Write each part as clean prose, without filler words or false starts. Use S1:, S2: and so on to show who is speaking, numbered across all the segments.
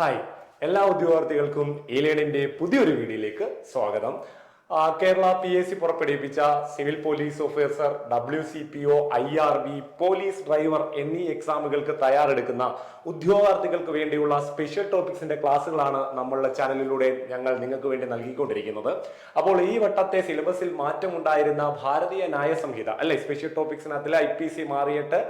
S1: Hi, എല്ലാ ഉദ്യോഗാർത്ഥികൾക്കും ഇ-ലേണിന്റെ പുതിയൊരു വീഡിയോയിലേക്ക് സ്വാഗതം. കേരള PSC പുറപ്പെടുവിപ്പിച്ച civil police officer, WCPO, IRB, police driver എന്നീ എക്സാമുകൾക്ക് തയ്യാറെടുക്കുന്ന ഉദ്യോഗാർത്ഥികൾക്ക് വേണ്ടിയുള്ള സ്പെഷ്യൽ ടോപ്പിക്സിന്റെ ക്ലാസ്സുകളാണ് നമ്മളുടെ ചാനലിലൂടെ ഞങ്ങൾ നിങ്ങൾക്ക് വേണ്ടി നൽകിക്കൊണ്ടിരിക്കുന്നത്. അപ്പോൾ ഈ വട്ടത്തെ സിലബസിൽ മാറ്റമുണ്ടായിരുന്ന ഭാരതീയ ന്യായ സംഹിത അല്ലെ, സ്പെഷ്യൽ ടോപ്പിക്സിനകത്തിലെ IPC മാറിയിട്ട്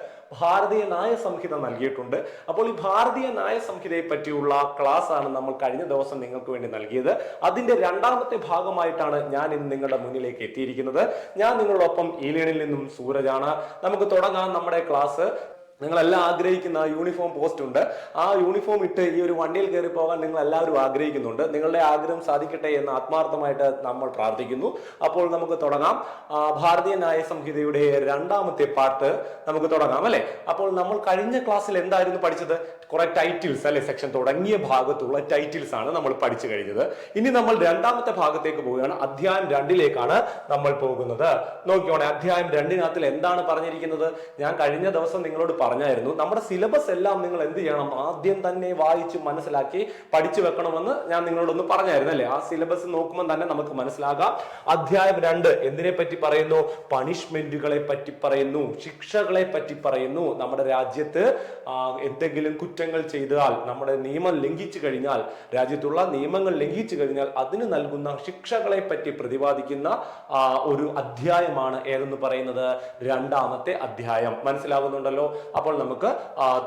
S1: ഭാരതീയ ന്യായ സംഹിത നൽകിയിട്ടുണ്ട്. അപ്പോൾ ഈ ഭാരതീയ ന്യായ സംഹിതയെ പറ്റിയുള്ള ക്ലാസ് ആണ് നമ്മൾ കഴിഞ്ഞ ദിവസം നിങ്ങൾക്ക് വേണ്ടി നൽകിയത്. അതിന്റെ രണ്ടാമത്തെ ഭാഗമായിട്ടാണ് ഞാൻ ഇന്ന് നിങ്ങളുടെ മുന്നിലേക്ക് എത്തിയിരിക്കുന്നത്. ഞാൻ നിങ്ങളോടൊപ്പം ഇ-ലേണിൽ നിന്നും സൂരജാണ്. നമുക്ക് തുടങ്ങാം നമ്മുടെ ക്ലാസ്. നിങ്ങളെല്ലാം ആഗ്രഹിക്കുന്ന യൂണിഫോം പോസ്റ്റ് ഉണ്ട്. ആ യൂണിഫോം ഇട്ട് ഈ ഒരു വണ്ടിയിൽ കയറി പോകാൻ നിങ്ങൾ എല്ലാവരും ആഗ്രഹിക്കുന്നുണ്ട്. നിങ്ങളുടെ ആഗ്രഹം സാധിക്കട്ടെ എന്ന് ആത്മാർത്ഥമായിട്ട് നമ്മൾ പ്രാർത്ഥിക്കുന്നു. അപ്പോൾ നമുക്ക് തുടങ്ങാം. ഭാരതീയ ന്യായ സംഹിതയുടെ രണ്ടാമത്തെ പാർട്ട് നമുക്ക് തുടങ്ങാം അല്ലെ. അപ്പോൾ നമ്മൾ കഴിഞ്ഞ ക്ലാസ്സിൽ എന്തായിരുന്നു പഠിച്ചത്? കുറെ ടൈറ്റിൽസ് അല്ലെ, സെക്ഷൻ തുടങ്ങിയ ഭാഗത്തുള്ള ടൈറ്റിൽസ് ആണ് നമ്മൾ പഠിച്ചു കഴിഞ്ഞത്. ഇനി നമ്മൾ രണ്ടാമത്തെ ഭാഗത്തേക്ക് പോവുകയാണ്. അധ്യായം 2ലേക്കാണ് നമ്മൾ പോകുന്നത്. നോക്കിയോണെ, അധ്യായം 2 എന്താണ് പറഞ്ഞിരിക്കുന്നത്? ഞാൻ കഴിഞ്ഞ ദിവസം നിങ്ങളോട് പറഞ്ഞായിരുന്നു, നമ്മുടെ സിലബസ് എല്ലാം നിങ്ങൾ എന്ത് ചെയ്യണം, ആദ്യം തന്നെ വായിച്ച് മനസ്സിലാക്കി പഠിച്ചു വെക്കണമെന്ന് ഞാൻ നിങ്ങളോടൊന്ന് പറഞ്ഞായിരുന്നു അല്ലെ. ആ സിലബസ് നോക്കുമ്പോൾ തന്നെ നമുക്ക് മനസ്സിലാകാം. അധ്യായം 2 എന്തിനെ പറ്റി പറയുന്നു? പണിഷ്മെന്റുകളെ പറ്റി പറയുന്നു, ശിക്ഷകളെ പറ്റി പറയുന്നു. നമ്മുടെ രാജ്യത്ത് എന്തെങ്കിലും കുറ്റങ്ങൾ ചെയ്താൽ, നമ്മുടെ നിയമം ലംഘിച്ചു കഴിഞ്ഞാൽ, രാജ്യത്തുള്ള നിയമങ്ങൾ ലംഘിച്ചു കഴിഞ്ഞാൽ അതിന് നൽകുന്ന ശിക്ഷകളെ പറ്റി പ്രതിപാദിക്കുന്ന ഒരു അധ്യായമാണ് ഏതെന്ന് പറയുന്നത്, രണ്ടാമത്തെ അധ്യായം. മനസ്സിലാകുന്നുണ്ടല്ലോ? അപ്പോൾ നമുക്ക്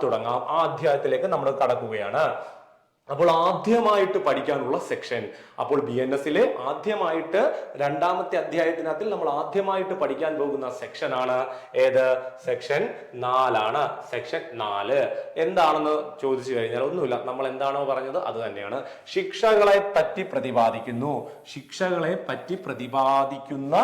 S1: തുടങ്ങാം. ആ അധ്യായത്തിലേക്ക് നമ്മൾ കടക്കുകയാണ്. അപ്പോൾ ആദ്യമായിട്ട് പഠിക്കാനുള്ള സെക്ഷൻ, അപ്പോൾ BNS ആദ്യമായിട്ട് രണ്ടാമത്തെ അധ്യായത്തിനകത്തിൽ നമ്മൾ ആദ്യമായിട്ട് പഠിക്കാൻ പോകുന്ന സെക്ഷൻ ആണ് ഏത്? സെക്ഷൻ 4 ആണ്. സെക്ഷൻ 4 എന്താണെന്ന് ചോദിച്ചു കഴിഞ്ഞാൽ ഒന്നുമില്ല, നമ്മൾ എന്താണോ പറഞ്ഞത് അത് തന്നെയാണ്. ശിക്ഷകളെ പറ്റി പ്രതിപാദിക്കുന്നു. ശിക്ഷകളെ പറ്റി പ്രതിപാദിക്കുന്ന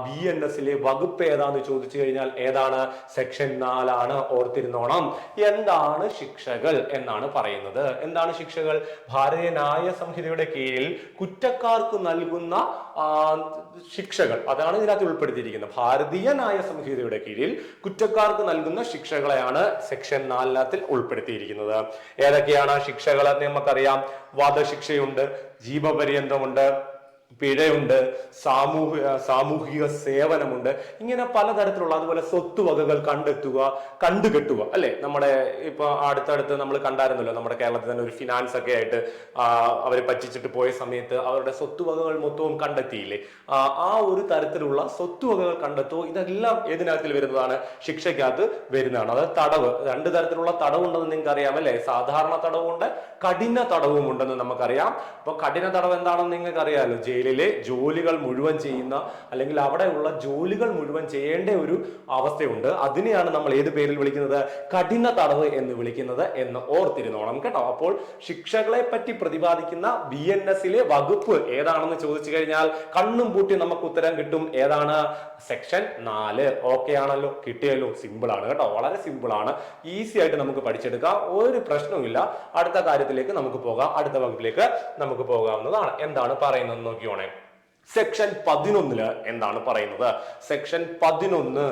S1: BNS വകുപ്പ് ഏതാന്ന് ചോദിച്ചു കഴിഞ്ഞാൽ ഏതാണ്? സെക്ഷൻ 4 ആണ്. ഓർത്തിരുന്നോണം. എന്താണ് ശിക്ഷകൾ എന്നാണ് പറയുന്നത്. എന്താണ് ശിക്ഷകൾ? ഭാരതീയ ന്യായ സംഹിതയുടെ കീഴിൽ കുറ്റക്കാർക്ക് നൽകുന്ന ശിക്ഷകൾ, അതാണ് ഇതിനകത്ത് ഉൾപ്പെടുത്തിയിരിക്കുന്നത്. ഭാരതീയ ന്യായ സംഹിതയുടെ കീഴിൽ കുറ്റക്കാർക്ക് നൽകുന്ന ശിക്ഷകളെയാണ് സെക്ഷൻ 4 ഉൾപ്പെടുത്തിയിരിക്കുന്നത്. ഏതൊക്കെയാണ് ശിക്ഷകൾ എന്ന് നമുക്കറിയാം. വധശിക്ഷയുണ്ട്, ജീവപര്യന്തമുണ്ട്, പിഴയുണ്ട്, സാമൂഹിക സേവനമുണ്ട്, ഇങ്ങനെ പലതരത്തിലുള്ള. അതുപോലെ സ്വത്തുവകകൾ കണ്ടുകെട്ടുക അല്ലെ. നമ്മുടെ ഇപ്പൊ അടുത്തടുത്ത് നമ്മൾ കണ്ടായിരുന്നല്ലോ, നമ്മുടെ കേരളത്തിൽ തന്നെ ഒരു ഫിനാൻസ് ഒക്കെ ആയിട്ട് അവരെ പറ്റിച്ചിട്ട് പോയ സമയത്ത് അവരുടെ സ്വത്തുവകകൾ മൊത്തവും കണ്ടെത്തിയില്ലേ. ആ ഒരു തരത്തിലുള്ള സ്വത്തുവകകൾ കണ്ടെത്തുക, ഇതെല്ലാം ഏതിനകത്തിൽ വരുന്നതാണ്? ശിക്ഷയ്ക്കകത്ത് വരുന്നതാണ്. അത് തടവ്, 2 തരത്തിലുള്ള തടവുണ്ടെന്ന് നിങ്ങൾക്ക് അറിയാം അല്ലെ. സാധാരണ തടവുണ്ട്, കഠിന തടവും ഉണ്ടെന്ന് നമുക്കറിയാം. അപ്പൊ കഠിന തടവ് എന്താണെന്ന് നിങ്ങൾക്ക് അറിയാമല്ലോ. ജയിലിലെ ജോലികൾ മുഴുവൻ ചെയ്യുന്ന, അല്ലെങ്കിൽ അവിടെയുള്ള ജോലികൾ മുഴുവൻ ചെയ്യേണ്ട ഒരു അവസ്ഥയുണ്ട്. അതിനെയാണ് നമ്മൾ ഏത് പേരിൽ വിളിക്കുന്നത്? കഠിന തടവ് എന്ന് വിളിക്കുന്നത് എന്ന് ഓർത്തിരുന്നോണം കേട്ടോ. അപ്പോൾ ശിക്ഷകളെ പറ്റി പ്രതിപാദിക്കുന്ന BNS വകുപ്പ് ഏതാണെന്ന് ചോദിച്ചു കഴിഞ്ഞാൽ കണ്ണും പൂട്ടി നമുക്ക് ഉത്തരം കിട്ടും. ഏതാണ്? സെക്ഷൻ 4. ഓക്കെ ആണല്ലോ? കിട്ടിയല്ലോ? സിമ്പിൾ ആണ് കേട്ടോ, വളരെ സിമ്പിൾ ആണ്. ഈസി ആയിട്ട് നമുക്ക് പഠിച്ചെടുക്കാം, ഒരു പ്രശ്നവുമില്ല. അടുത്ത കാര്യത്തിലേക്ക് നമുക്ക് പോകാം, അടുത്ത വകുപ്പിലേക്ക് നമുക്ക് പോകാവുന്നതാണ്. എന്താണ് പറയുന്നത് നോക്കിയോണേ. സെക്ഷൻ 11 എന്താണ് പറയുന്നത്? സെക്ഷൻ 11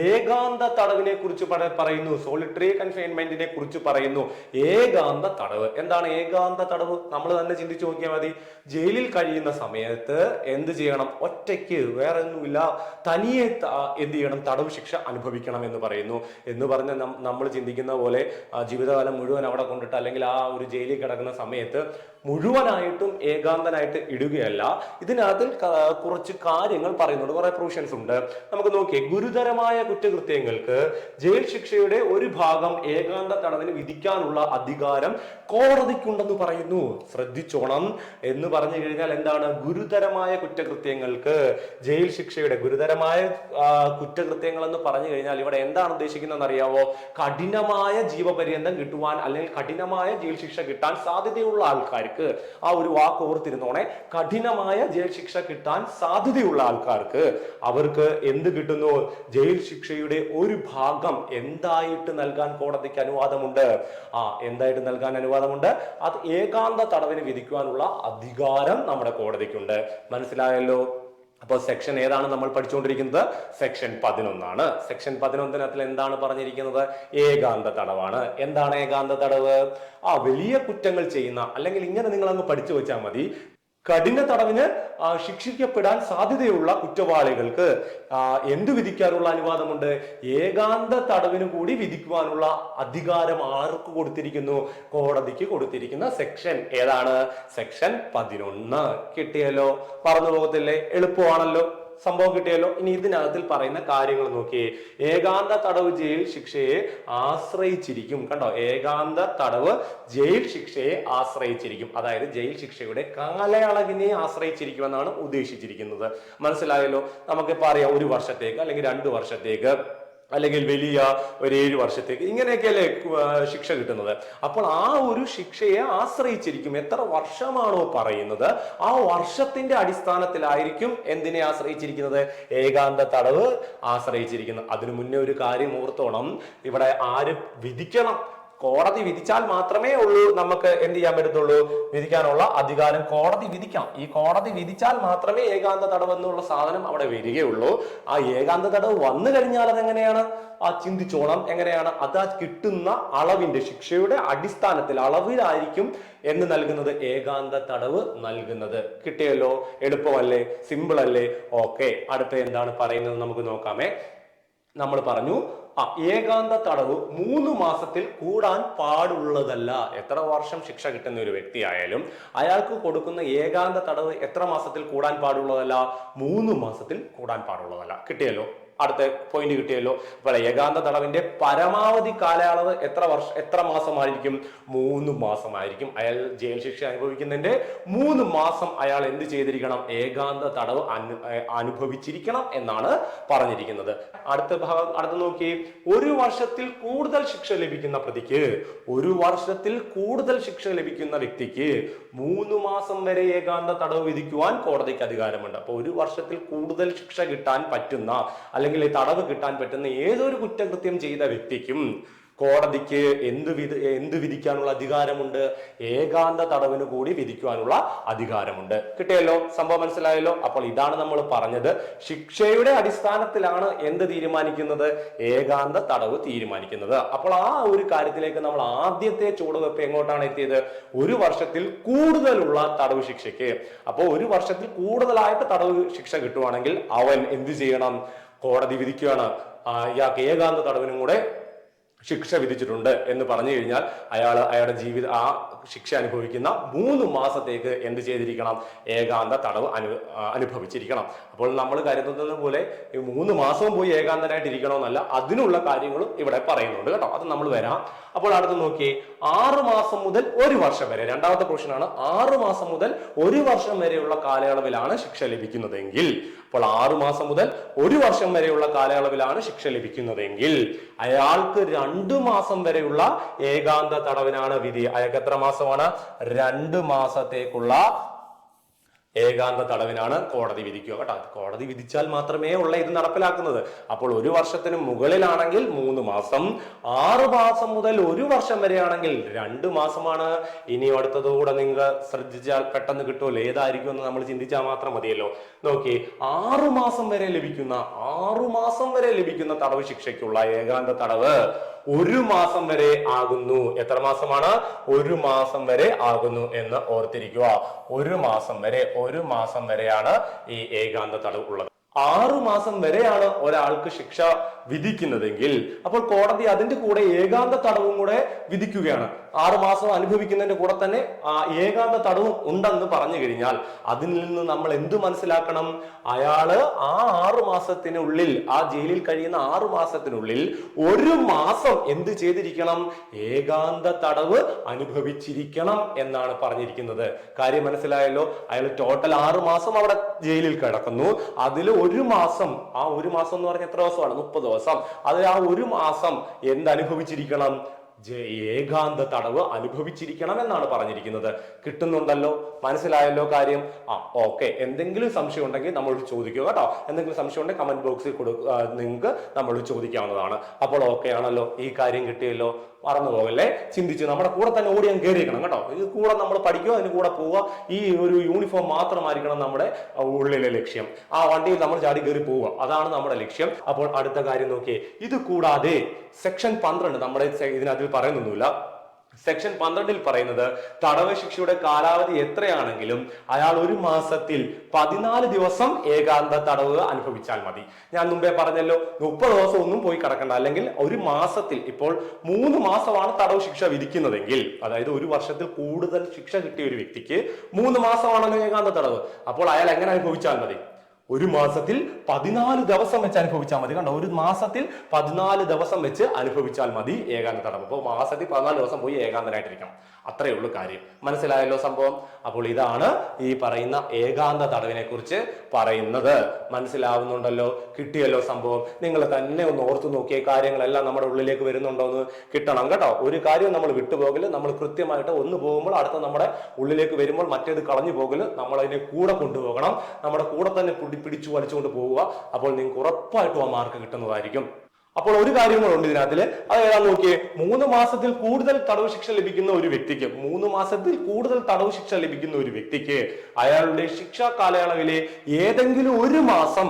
S1: ഏകാന്ത തടവിനെ കുറിച്ച് പറയുന്നു. സോളിറ്ററി കൺഫൈൻമെന്റിനെ കുറിച്ച് പറയുന്നു. ഏകാന്ത തടവ് എന്താണ്? ഏകാന്ത തടവ് നമ്മൾ തന്നെ ചിന്തിച്ചു നോക്കിയാൽ മതി. ജയിലിൽ കഴിയുന്ന സമയത്ത് എന്ത് ചെയ്യണം? ഒറ്റയ്ക്ക്, വേറെ ഒന്നുമില്ല, തനിയെ എന്ത് ചെയ്യണം? തടവ് ശിക്ഷ അനുഭവിക്കണം എന്ന് പറയുന്നു. എന്ന് പറഞ്ഞ് നമ്മൾ ചിന്തിക്കുന്ന പോലെ ജീവിതകാലം മുഴുവൻ അവിടെ കൊണ്ടിട്ട്, അല്ലെങ്കിൽ ആ ഒരു ജയിലിൽ കിടക്കുന്ന സമയത്ത് മുഴുവനായിട്ടും ഏകാന്തനായിട്ട് ഇടുകയല്ല. ഇതിനകത്ത് കുറച്ച് കാര്യങ്ങൾ പറയുന്നുണ്ട്, കുറെ പ്രൊവിഷൻസ് ഉണ്ട്. നമുക്ക് നോക്കിയേ. ഗുരുതരമായ കുറ്റകൃത്യങ്ങൾക്ക് ജയിൽ ശിക്ഷയുടെ ഒരു ഭാഗം ഏകാന്ത തടവിന് വിധിക്കാനുള്ള അധികാരം കോടതിക്കുണ്ടെന്ന് പറയുന്നു. ശ്രദ്ധിച്ചോണം. എന്ന് പറഞ്ഞു കഴിഞ്ഞാൽ എന്താണ്? ഗുരുതരമായ കുറ്റകൃത്യങ്ങൾക്ക് ജയിൽ ശിക്ഷയുടെ, ഗുരുതരമായ കുറ്റകൃത്യങ്ങൾ എന്ന് പറഞ്ഞു കഴിഞ്ഞാൽ ഇവിടെ എന്താണ് ഉദ്ദേശിക്കുന്നതെന്ന് അറിയാവോ? കഠിനമായ ജീവപര്യന്തം കിട്ടുവാൻ, അല്ലെങ്കിൽ കഠിനമായ ജയിൽ ശിക്ഷ കിട്ടാൻ സാധ്യതയുള്ള ആൾക്കാർക്ക്, ആ ഒരു വാക്ക് ഓർത്തിരുന്നോണെ. കഠിനമായ ജയിൽ ശിക്ഷ കിട്ടാൻ സാധ്യതയുള്ള ആൾക്കാർക്ക് അവർക്ക് എന്ത് കിട്ടുന്നു? ജയിൽ ശിക്ഷയുടെ ഒരു ഭാഗം എന്തായിട്ട് നൽകാൻ കോടതിക്ക് അനുവാദമുണ്ട്. എന്തായിട്ട് നൽകാൻ അനുവാദമുണ്ട്? അത് ഏകാന്ത തടവിന് വിധിക്കുവാനുള്ള അധികാരം നമ്മുടെ കോടതിക്കുണ്ട്. മനസ്സിലായല്ലോ? അപ്പോൾ സെക്ഷൻ ഏതാണ് നമ്മൾ പഠിച്ചുകൊണ്ടിരിക്കുന്നത്? സെക്ഷൻ 11 സെക്ഷൻ 11 എന്താണ് പറഞ്ഞിരിക്കുന്നത്? ഏകാന്ത തടവാണ്. എന്താണ് ഏകാന്ത തടവ്? വലിയ കുറ്റങ്ങൾ ചെയ്യുന്ന, അല്ലെങ്കിൽ ഇങ്ങനെ നിങ്ങൾ അങ്ങ് പഠിച്ചു വെച്ചാൽ മതി, കഠിന തടവിന് ശിക്ഷിക്കപ്പെടാൻ സാധ്യതയുള്ള കുറ്റവാളികൾക്ക് എന്ത് വിധിക്കാനുള്ള അനുവാദമുണ്ട്? ഏകാന്ത തടവിന് കൂടി വിധിക്കുവാനുള്ള അധികാരം ആർക്ക് കൊടുത്തിരിക്കുന്നു? കോടതിക്ക് കൊടുത്തിരിക്കുന്ന സെക്ഷൻ ഏതാണ്? സെക്ഷൻ 11. കിട്ടിയല്ലോ? മറന്നു പോകത്തില്ലേ? എളുപ്പമാണല്ലോ, സംഭവം കിട്ടിയല്ലോ. ഇനി ഇതിനകത്തിൽ പറയുന്ന കാര്യങ്ങൾ നോക്കിയേ. ഏകാന്ത തടവ് ജയിൽ ശിക്ഷയെ ആശ്രയിച്ചിരിക്കും. കണ്ടോ? ഏകാന്ത തടവ് ജയിൽ ശിക്ഷയെ ആശ്രയിച്ചിരിക്കും. അതായത് ജയിൽ ശിക്ഷയുടെ കാലയളവിനെ ആശ്രയിച്ചിരിക്കും എന്നാണ് ഉദ്ദേശിച്ചിരിക്കുന്നത്. മനസ്സിലായല്ലോ? നമുക്കിപ്പോ അറിയാം, 1 വർഷത്തേക്ക് അല്ലെങ്കിൽ 2 വർഷത്തേക്ക് അല്ലെങ്കിൽ വലിയ ഒരു 7 വർഷത്തേക്ക് ഇങ്ങനെയൊക്കെയല്ലേ ശിക്ഷ കിട്ടുന്നത്. അപ്പോൾ ആ ഒരു ശിക്ഷയെ ആശ്രയിച്ചിരിക്കും. എത്ര വർഷമാണോ പറയുന്നത്, ആ വർഷത്തിന്റെ അടിസ്ഥാനത്തിലായിരിക്കും എന്തിനെ ആശ്രയിച്ചിരിക്കുന്നത്? ഏകാന്ത തടവ് ആശ്രയിച്ചിരിക്കുന്നത്. അതിനു മുന്നേ ഒരു കാര്യം ഓർത്തോണം, ഇവിടെ ആര് വിധിക്കണം? കോടതി വിധിച്ചാൽ മാത്രമേ ഉള്ളൂ നമുക്ക് എന്ത് ചെയ്യാൻ പറ്റത്തുള്ളൂ? വിധിക്കാനുള്ള അധികാരം കോടതി വിധിക്കാം. ഈ കോടതി വിധിച്ചാൽ മാത്രമേ ഏകാന്ത തടവ് എന്നുള്ള സാധനം അവിടെ വരികയുള്ളൂ. ആ ഏകാന്ത തടവ് വന്നു കഴിഞ്ഞാൽ അതെങ്ങനെയാണ്? ചിന്തിച്ചോണം എങ്ങനെയാണ്? അത് കിട്ടുന്ന അളവിന്റെ, ശിക്ഷയുടെ അടിസ്ഥാനത്തിൽ അളവിലായിരിക്കും എന്ന് നൽകുന്നത്, ഏകാന്ത തടവ് നൽകുന്നത്. കിട്ടിയല്ലോ? എളുപ്പമല്ലേ? സിമ്പിൾ അല്ലേ? ഓക്കെ, അടുത്ത എന്താണ് പറയുന്നത് നമുക്ക് നോക്കാമേ. നമ്മൾ പറഞ്ഞു ഏകാന്ത തടവ് 3 മാസത്തിൽ കൂടാൻ പാടുള്ളതല്ല. എത്ര വർഷം ശിക്ഷ കിട്ടുന്ന ഒരു വ്യക്തിയായാലും അയാൾക്ക് കൊടുക്കുന്ന ഏകാന്ത തടവ് എത്ര മാസത്തിൽ കൂടാൻ പാടുള്ളതല്ല? 3 മാസത്തിൽ കൂടാൻ പാടുള്ളതല്ല. കിട്ടിയല്ലോ? അടുത്ത പോയിന്റ് കിട്ടിയല്ലോ. അപ്പോൾ ഏകാന്ത തടവിന്റെ പരമാവധി കാലയളവ് എത്ര മാസമായിരിക്കും? 3 മാസമായിരിക്കും. അയാൾ ജയിൽ ശിക്ഷ അനുഭവിക്കുന്നതിന്റെ 3 മാസം അയാൾ എന്ത് ചെയ്തിരിക്കണം? ഏകാന്ത തടവ് അനുഭവിച്ചിരിക്കണം എന്നാണ് പറഞ്ഞിരിക്കുന്നത്. അടുത്ത നോക്കി. 1 വർഷത്തിൽ കൂടുതൽ ശിക്ഷ ലഭിക്കുന്ന പ്രതിക്ക്, 1 വർഷത്തിൽ കൂടുതൽ ശിക്ഷ ലഭിക്കുന്ന വ്യക്തിക്ക് 3 മാസം വരെ ഏകാന്ത തടവ് വിധിക്കുവാൻ കോടതിക്ക് അധികാരമുണ്ട്. അപ്പൊ 1 വർഷത്തിൽ കൂടുതൽ ശിക്ഷ കിട്ടാൻ പറ്റുന്ന, അല്ലെങ്കിൽ തടവ് കിട്ടാൻ പറ്റുന്ന ഏതൊരു കുറ്റകൃത്യം ചെയ്ത വ്യക്തിക്കും കോടതിക്ക് എന്ത് വിധിക്കാനുള്ള അധികാരമുണ്ട്? ഏകാന്ത തടവിന് കൂടി വിധിക്കുവാനുള്ള അധികാരമുണ്ട്. കിട്ടിയല്ലോ? സംഭവം മനസ്സിലായല്ലോ? അപ്പോൾ ഇതാണ് നമ്മൾ പറഞ്ഞത്. ശിക്ഷയുടെ അടിസ്ഥാനത്തിലാണ് എന്ത് തീരുമാനിക്കുന്നത്? ഏകാന്ത തടവ് തീരുമാനിക്കുന്നത്. അപ്പോൾ ആ ഒരു കാര്യത്തിലേക്ക് നമ്മൾ ആദ്യത്തെ ചുവടുവെപ്പ് എങ്ങോട്ടാണ് എത്തിയത്? 1 വർഷത്തിൽ കൂടുതലുള്ള തടവ് ശിക്ഷയ്ക്ക്. അപ്പോൾ 1 വർഷത്തിൽ കൂടുതലായിട്ട് തടവ് ശിക്ഷ കിട്ടുവാണെങ്കിൽ അവൻ എന്ത് ചെയ്യണം? കോടതി വിധിക്കുകയാണ്, ഇയാൾക്ക് ഏകാന്ത തടവിനും കൂടെ ശിക്ഷ വിധിച്ചിട്ടുണ്ട് എന്ന് പറഞ്ഞു കഴിഞ്ഞാൽ അയാളുടെ ആ ശിക്ഷ അനുഭവിക്കുന്ന 3 മാസത്തേക്ക് എന്ത് ചെയ്തിരിക്കണം? ഏകാന്ത തടവ് അനുഭവിച്ചിരിക്കണം. അപ്പോൾ നമ്മൾ കരുതുന്നത് പോലെ 3 മാസവും പോയി ഏകാന്തനായിട്ട് ഇരിക്കണമെന്നല്ല, അതിനുള്ള കാര്യങ്ങളും ഇവിടെ പറയുന്നുണ്ട് കേട്ടോ. അത് നമ്മൾ വരാം. അപ്പോൾ അടുത്ത് നോക്കി. 6 മാസം മുതൽ 1 വർഷം വരെ, രണ്ടാമത്തെ പോർഷൻ ആണ്. 6 മാസം മുതൽ 1 വർഷം വരെയുള്ള കാലയളവിലാണ് ശിക്ഷ ലഭിക്കുന്നതെങ്കിൽ, അപ്പോൾ 6 മാസം മുതൽ 1 വർഷം വരെയുള്ള കാലയളവിലാണ് ശിക്ഷ ലഭിക്കുന്നതെങ്കിൽ അയാൾക്ക് 2 മാസം വരെയുള്ള ഏകാന്ത തടവിനാണ് വിധി. അയാൾക്ക് എത്ര മാസമാണ്? 2 മാസത്തേക്കുള്ള ഏകാന്ത തടവിനാണ് കോടതി വിധിക്കുക കേട്ടോ. കോടതി വിധിച്ചാൽ മാത്രമേ ഉള്ള ഇത് നടപ്പിലാക്കുന്നത്. അപ്പോൾ 1 വർഷത്തിന് മുകളിലാണെങ്കിൽ 3 മാസം, 6 മാസം മുതൽ 1 വർഷം വരെയാണെങ്കിൽ 2 മാസമാണ്. ഇനി അടുത്തതുകൂടെ നിങ്ങൾ ശ്രദ്ധിച്ചാൽ പെട്ടെന്ന് കിട്ടുമല്ലോ, ഏതായിരിക്കും എന്ന് നമ്മൾ ചിന്തിച്ചാൽ മാത്രം മതിയല്ലോ. നോക്കി. 6 മാസം വരെ ലഭിക്കുന്ന തടവ് ശിക്ഷയ്ക്കുള്ള ഏകാന്ത തടവ് 1 മാസം വരെ ആകുന്നു. എത്ര മാസമാണ്? 1 മാസം വരെ ആകുന്നു എന്ന് ഓർത്തിരിക്കുക. 1 മാസം വരെയാണ് ഈ ഏകാന്ത തടവ് ഉള്ളത്. 6 മാസം വരെയാണ് ഒരാൾക്ക് ശിക്ഷ വിധിക്കുന്നതെങ്കിൽ അപ്പോൾ കോടതി അതിന്റെ കൂടെ ഏകാന്ത തടവും കൂടെ വിധിക്കുകയാണ്. 6 മാസം അനുഭവിക്കുന്നതിന്റെ കൂടെ തന്നെ ഏകാന്ത തടവും ഉണ്ടെന്ന് പറഞ്ഞു കഴിഞ്ഞാൽ അതിൽ നിന്ന് നമ്മൾ എന്ത് മനസ്സിലാക്കണം? അയാള് ആ 6 മാസത്തിനുള്ളിൽ, ആ ജയിലിൽ കഴിയുന്ന 6 മാസത്തിനുള്ളിൽ 1 മാസം എന്ത് ചെയ്തിരിക്കണം? ഏകാന്ത തടവ് അനുഭവിച്ചിരിക്കണം എന്നാണ് പറഞ്ഞിരിക്കുന്നത്. കാര്യം മനസ്സിലായല്ലോ? അയാൾ ടോട്ടൽ 6 മാസം അവിടെ ജയിലിൽ കിടക്കുന്നു. അതിൽ 1 മാസം, ആ 1 മാസം എന്ന് പറഞ്ഞ എത്ര ദിവസമാണ്? 30 ദിവസം. അത് ആ 1 മാസം അനുഭവിച്ചിരിക്കണം? ഏകാന്ത തടവ് അനുഭവിച്ചിരിക്കണം എന്നാണ് പറഞ്ഞിരിക്കുന്നത്. കിട്ടുന്നുണ്ടല്ലോ? മനസ്സിലായല്ലോ കാര്യം? ഓക്കെ. എന്തെങ്കിലും സംശയം ഉണ്ടെങ്കിൽ നമ്മളോട് ചോദിക്കുക കേട്ടോ. എന്തെങ്കിലും സംശയം ഉണ്ടെങ്കിൽ കമന്റ് ബോക്സിൽ നിങ്ങൾക്ക് നമ്മളോട് ചോദിക്കാവുന്നതാണ്. അപ്പോൾ ഓക്കെ ആണല്ലോ? ഈ കാര്യം കിട്ടിയല്ലോ? മറന്നു പോകല്ലേ. ചിന്തിച്ച് നമ്മുടെ കൂടെ തന്നെ ഓടി അങ്ങ് കയറിയിരിക്കണം കേട്ടോ. ഇത് കൂടെ നമ്മൾ പഠിക്കുക, അതിന് കൂടെ പോവുക. ഈ ഒരു യൂണിഫോം മാത്രമായിരിക്കണം നമ്മുടെ ഉള്ളിലെ ലക്ഷ്യം. ആ വണ്ടിയിൽ നമ്മൾ ചാടി കയറി പോവുക, അതാണ് നമ്മുടെ ലക്ഷ്യം. അപ്പോൾ അടുത്ത കാര്യം നോക്കിയേ, ഇത് കൂടാതെ സെക്ഷൻ 12 നമ്മുടെ ഇതിനകത്ത് പറയുന്നൊന്നുമില്ല. സെക്ഷൻ 12 പറയുന്നത് തടവ് ശിക്ഷയുടെ കാലാവധി എത്രയാണെങ്കിലും അയാൾ ഒരു മാസത്തിൽ 14 ദിവസം ഏകാന്ത തടവ് അനുഭവിച്ചാൽ മതി. ഞാൻ മുമ്പേ പറഞ്ഞല്ലോ, 30 ദിവസം ഒന്നും പോയി കിടക്കണ്ട. അല്ലെങ്കിൽ ഒരു മാസത്തിൽ, ഇപ്പോൾ 3 മാസമാണ് തടവ് ശിക്ഷ വിധിക്കുന്നതെങ്കിൽ, അതായത് ഒരു വർഷത്തിൽ കൂടുതൽ ശിക്ഷ കിട്ടിയ ഒരു വ്യക്തിക്ക് 3 മാസമാണല്ലോ ഏകാന്ത തടവ്. അപ്പോൾ അയാൾ എങ്ങനെ അനുഭവിച്ചാൽ മതി? ഒരു മാസത്തിൽ 14 ദിവസം വെച്ച് അനുഭവിച്ചാൽ മതി. കണ്ടോ, ഒരു മാസത്തിൽ 14 ദിവസം വെച്ച് അനുഭവിച്ചാൽ മതി ഏകാന്ത തടവ്. അപ്പോൾ മാസത്തിൽ 14 ദിവസം പോയി ഏകാന്തനായിട്ടിരിക്കണം. അത്രയേ ഉള്ളൂ കാര്യം. മനസ്സിലായല്ലോ സംഭവം? അപ്പോൾ ഇതാണ് ഈ പറയുന്ന ഏകാന്ത തടവിനെ കുറിച്ച് പറയുന്നത്. മനസ്സിലാവുന്നുണ്ടല്ലോ? കിട്ടിയല്ലോ സംഭവം? നിങ്ങൾ തന്നെ ഒന്ന് ഓർത്തു നോക്കിയ കാര്യങ്ങളെല്ലാം നമ്മുടെ ഉള്ളിലേക്ക് വരുന്നുണ്ടോ എന്ന് കിട്ടണം കേട്ടോ. ഒരു കാര്യം നമ്മൾ വിട്ടുപോകല്. നമ്മൾ കൃത്യമായിട്ട് ഒന്ന് പോകുമ്പോൾ അടുത്ത നമ്മുടെ ഉള്ളിലേക്ക് വരുമ്പോൾ മറ്റേത് കളഞ്ഞു പോകല്. നമ്മൾ അതിനെ കൂടെ കൊണ്ടുപോകണം. നമ്മുടെ കൂടെ തന്നെ പിടിച്ചു വലിച്ചുകൊണ്ട് പോവുക. അപ്പോൾ നിങ്ങൾക്ക് ഉറപ്പായിട്ടും ആ മാർക്ക് കിട്ടുന്നതായിരിക്കും. അപ്പോൾ ഒരു കാര്യം കൂടെ ഉണ്ട് ഇതിനകത്തില്, അത് ഏതാ നോക്കിയേ. 3 മാസത്തിൽ കൂടുതൽ തടവ് ശിക്ഷ ലഭിക്കുന്ന ഒരു വ്യക്തിക്ക്, 3 മാസത്തിൽ കൂടുതൽ തടവ് ശിക്ഷ ലഭിക്കുന്ന ഒരു വ്യക്തിക്ക് അയാളുടെ ശിക്ഷാ കാലയളവിലെ ഏതെങ്കിലും ഒരു മാസം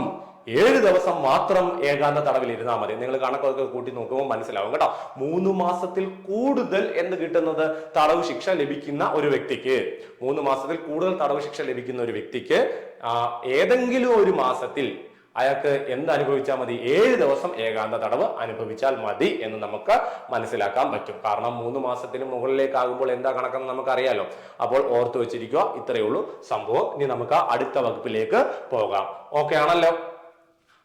S1: 7 ദിവസം മാത്രം ഏകാന്ത തടവിൽ ഇരുന്നാൽ മതി. നിങ്ങൾ കണക്കൊക്കെ കൂട്ടി നോക്കുമ്പോൾ മനസ്സിലാവും കേട്ടോ. 3 മാസത്തിൽ കൂടുതൽ എന്ത് കിട്ടുന്നത്? തടവ് ശിക്ഷ ലഭിക്കുന്ന ഒരു വ്യക്തിക്ക്, 3 മാസത്തിൽ കൂടുതൽ തടവ് ശിക്ഷ ലഭിക്കുന്ന ഒരു വ്യക്തിക്ക് ഏതെങ്കിലും ഒരു മാസത്തിൽ അയാൾക്ക് എന്ത് അനുഭവിച്ചാൽ മതി? 7 ദിവസം ഏകാന്ത തടവ് അനുഭവിച്ചാൽ മതി എന്ന് നമുക്ക് മനസ്സിലാക്കാൻ പറ്റും. കാരണം 3 മാസത്തിന് മുകളിലേക്കാകുമ്പോൾ എന്താ കണക്കെന്ന് നമുക്കറിയാലോ. അപ്പോൾ ഓർത്തു വെച്ചിരിക്കുക. ഇത്രയേ ഉള്ളൂ സംഭവം. ഇനി നമുക്ക് അടുത്ത വകുപ്പിലേക്ക് പോകാം. ഓക്കെ ആണല്ലോ?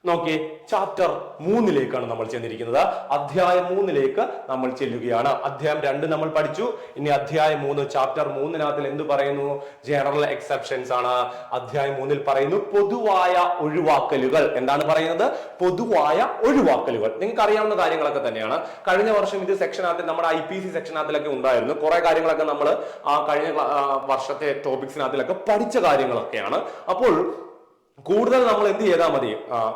S1: നോക്കി, ചാപ്റ്റർ 3ലേക്കാണ് നമ്മൾ ചെന്നിരിക്കുന്നത്. അധ്യായം 3ലേക്ക് നമ്മൾ ചെല്ലുകയാണ്. അധ്യായം 2 നമ്മൾ പഠിച്ചു. ഇനി അധ്യായം 3, ചാപ്റ്റർ 3 എന്ത് പറയുന്നു? ജനറൽ എക്സെപ്ഷൻസ് ആണ്. അധ്യായം 3 പറയുന്നു പൊതുവായ ഒഴിവാക്കലുകൾ. എന്താണ് പറയുന്നത്? പൊതുവായ ഒഴിവാക്കലുകൾ. നിങ്ങൾക്ക് അറിയാവുന്ന കാര്യങ്ങളൊക്കെ തന്നെയാണ്. കഴിഞ്ഞ വർഷം ഇത് സെക്ഷനകത്ത്, നമ്മുടെ IPC സെക്ഷനകത്തിലൊക്കെ ഉണ്ടായിരുന്നു. കുറെ കാര്യങ്ങളൊക്കെ നമ്മൾ ആ കഴിഞ്ഞ വർഷത്തെ ടോപ്പിക്സിനകത്തിലൊക്കെ പഠിച്ച കാര്യങ്ങളൊക്കെയാണ്. അപ്പോൾ കൂടുതൽ നമ്മൾ എന്ത് ചെയ്താൽ മതി?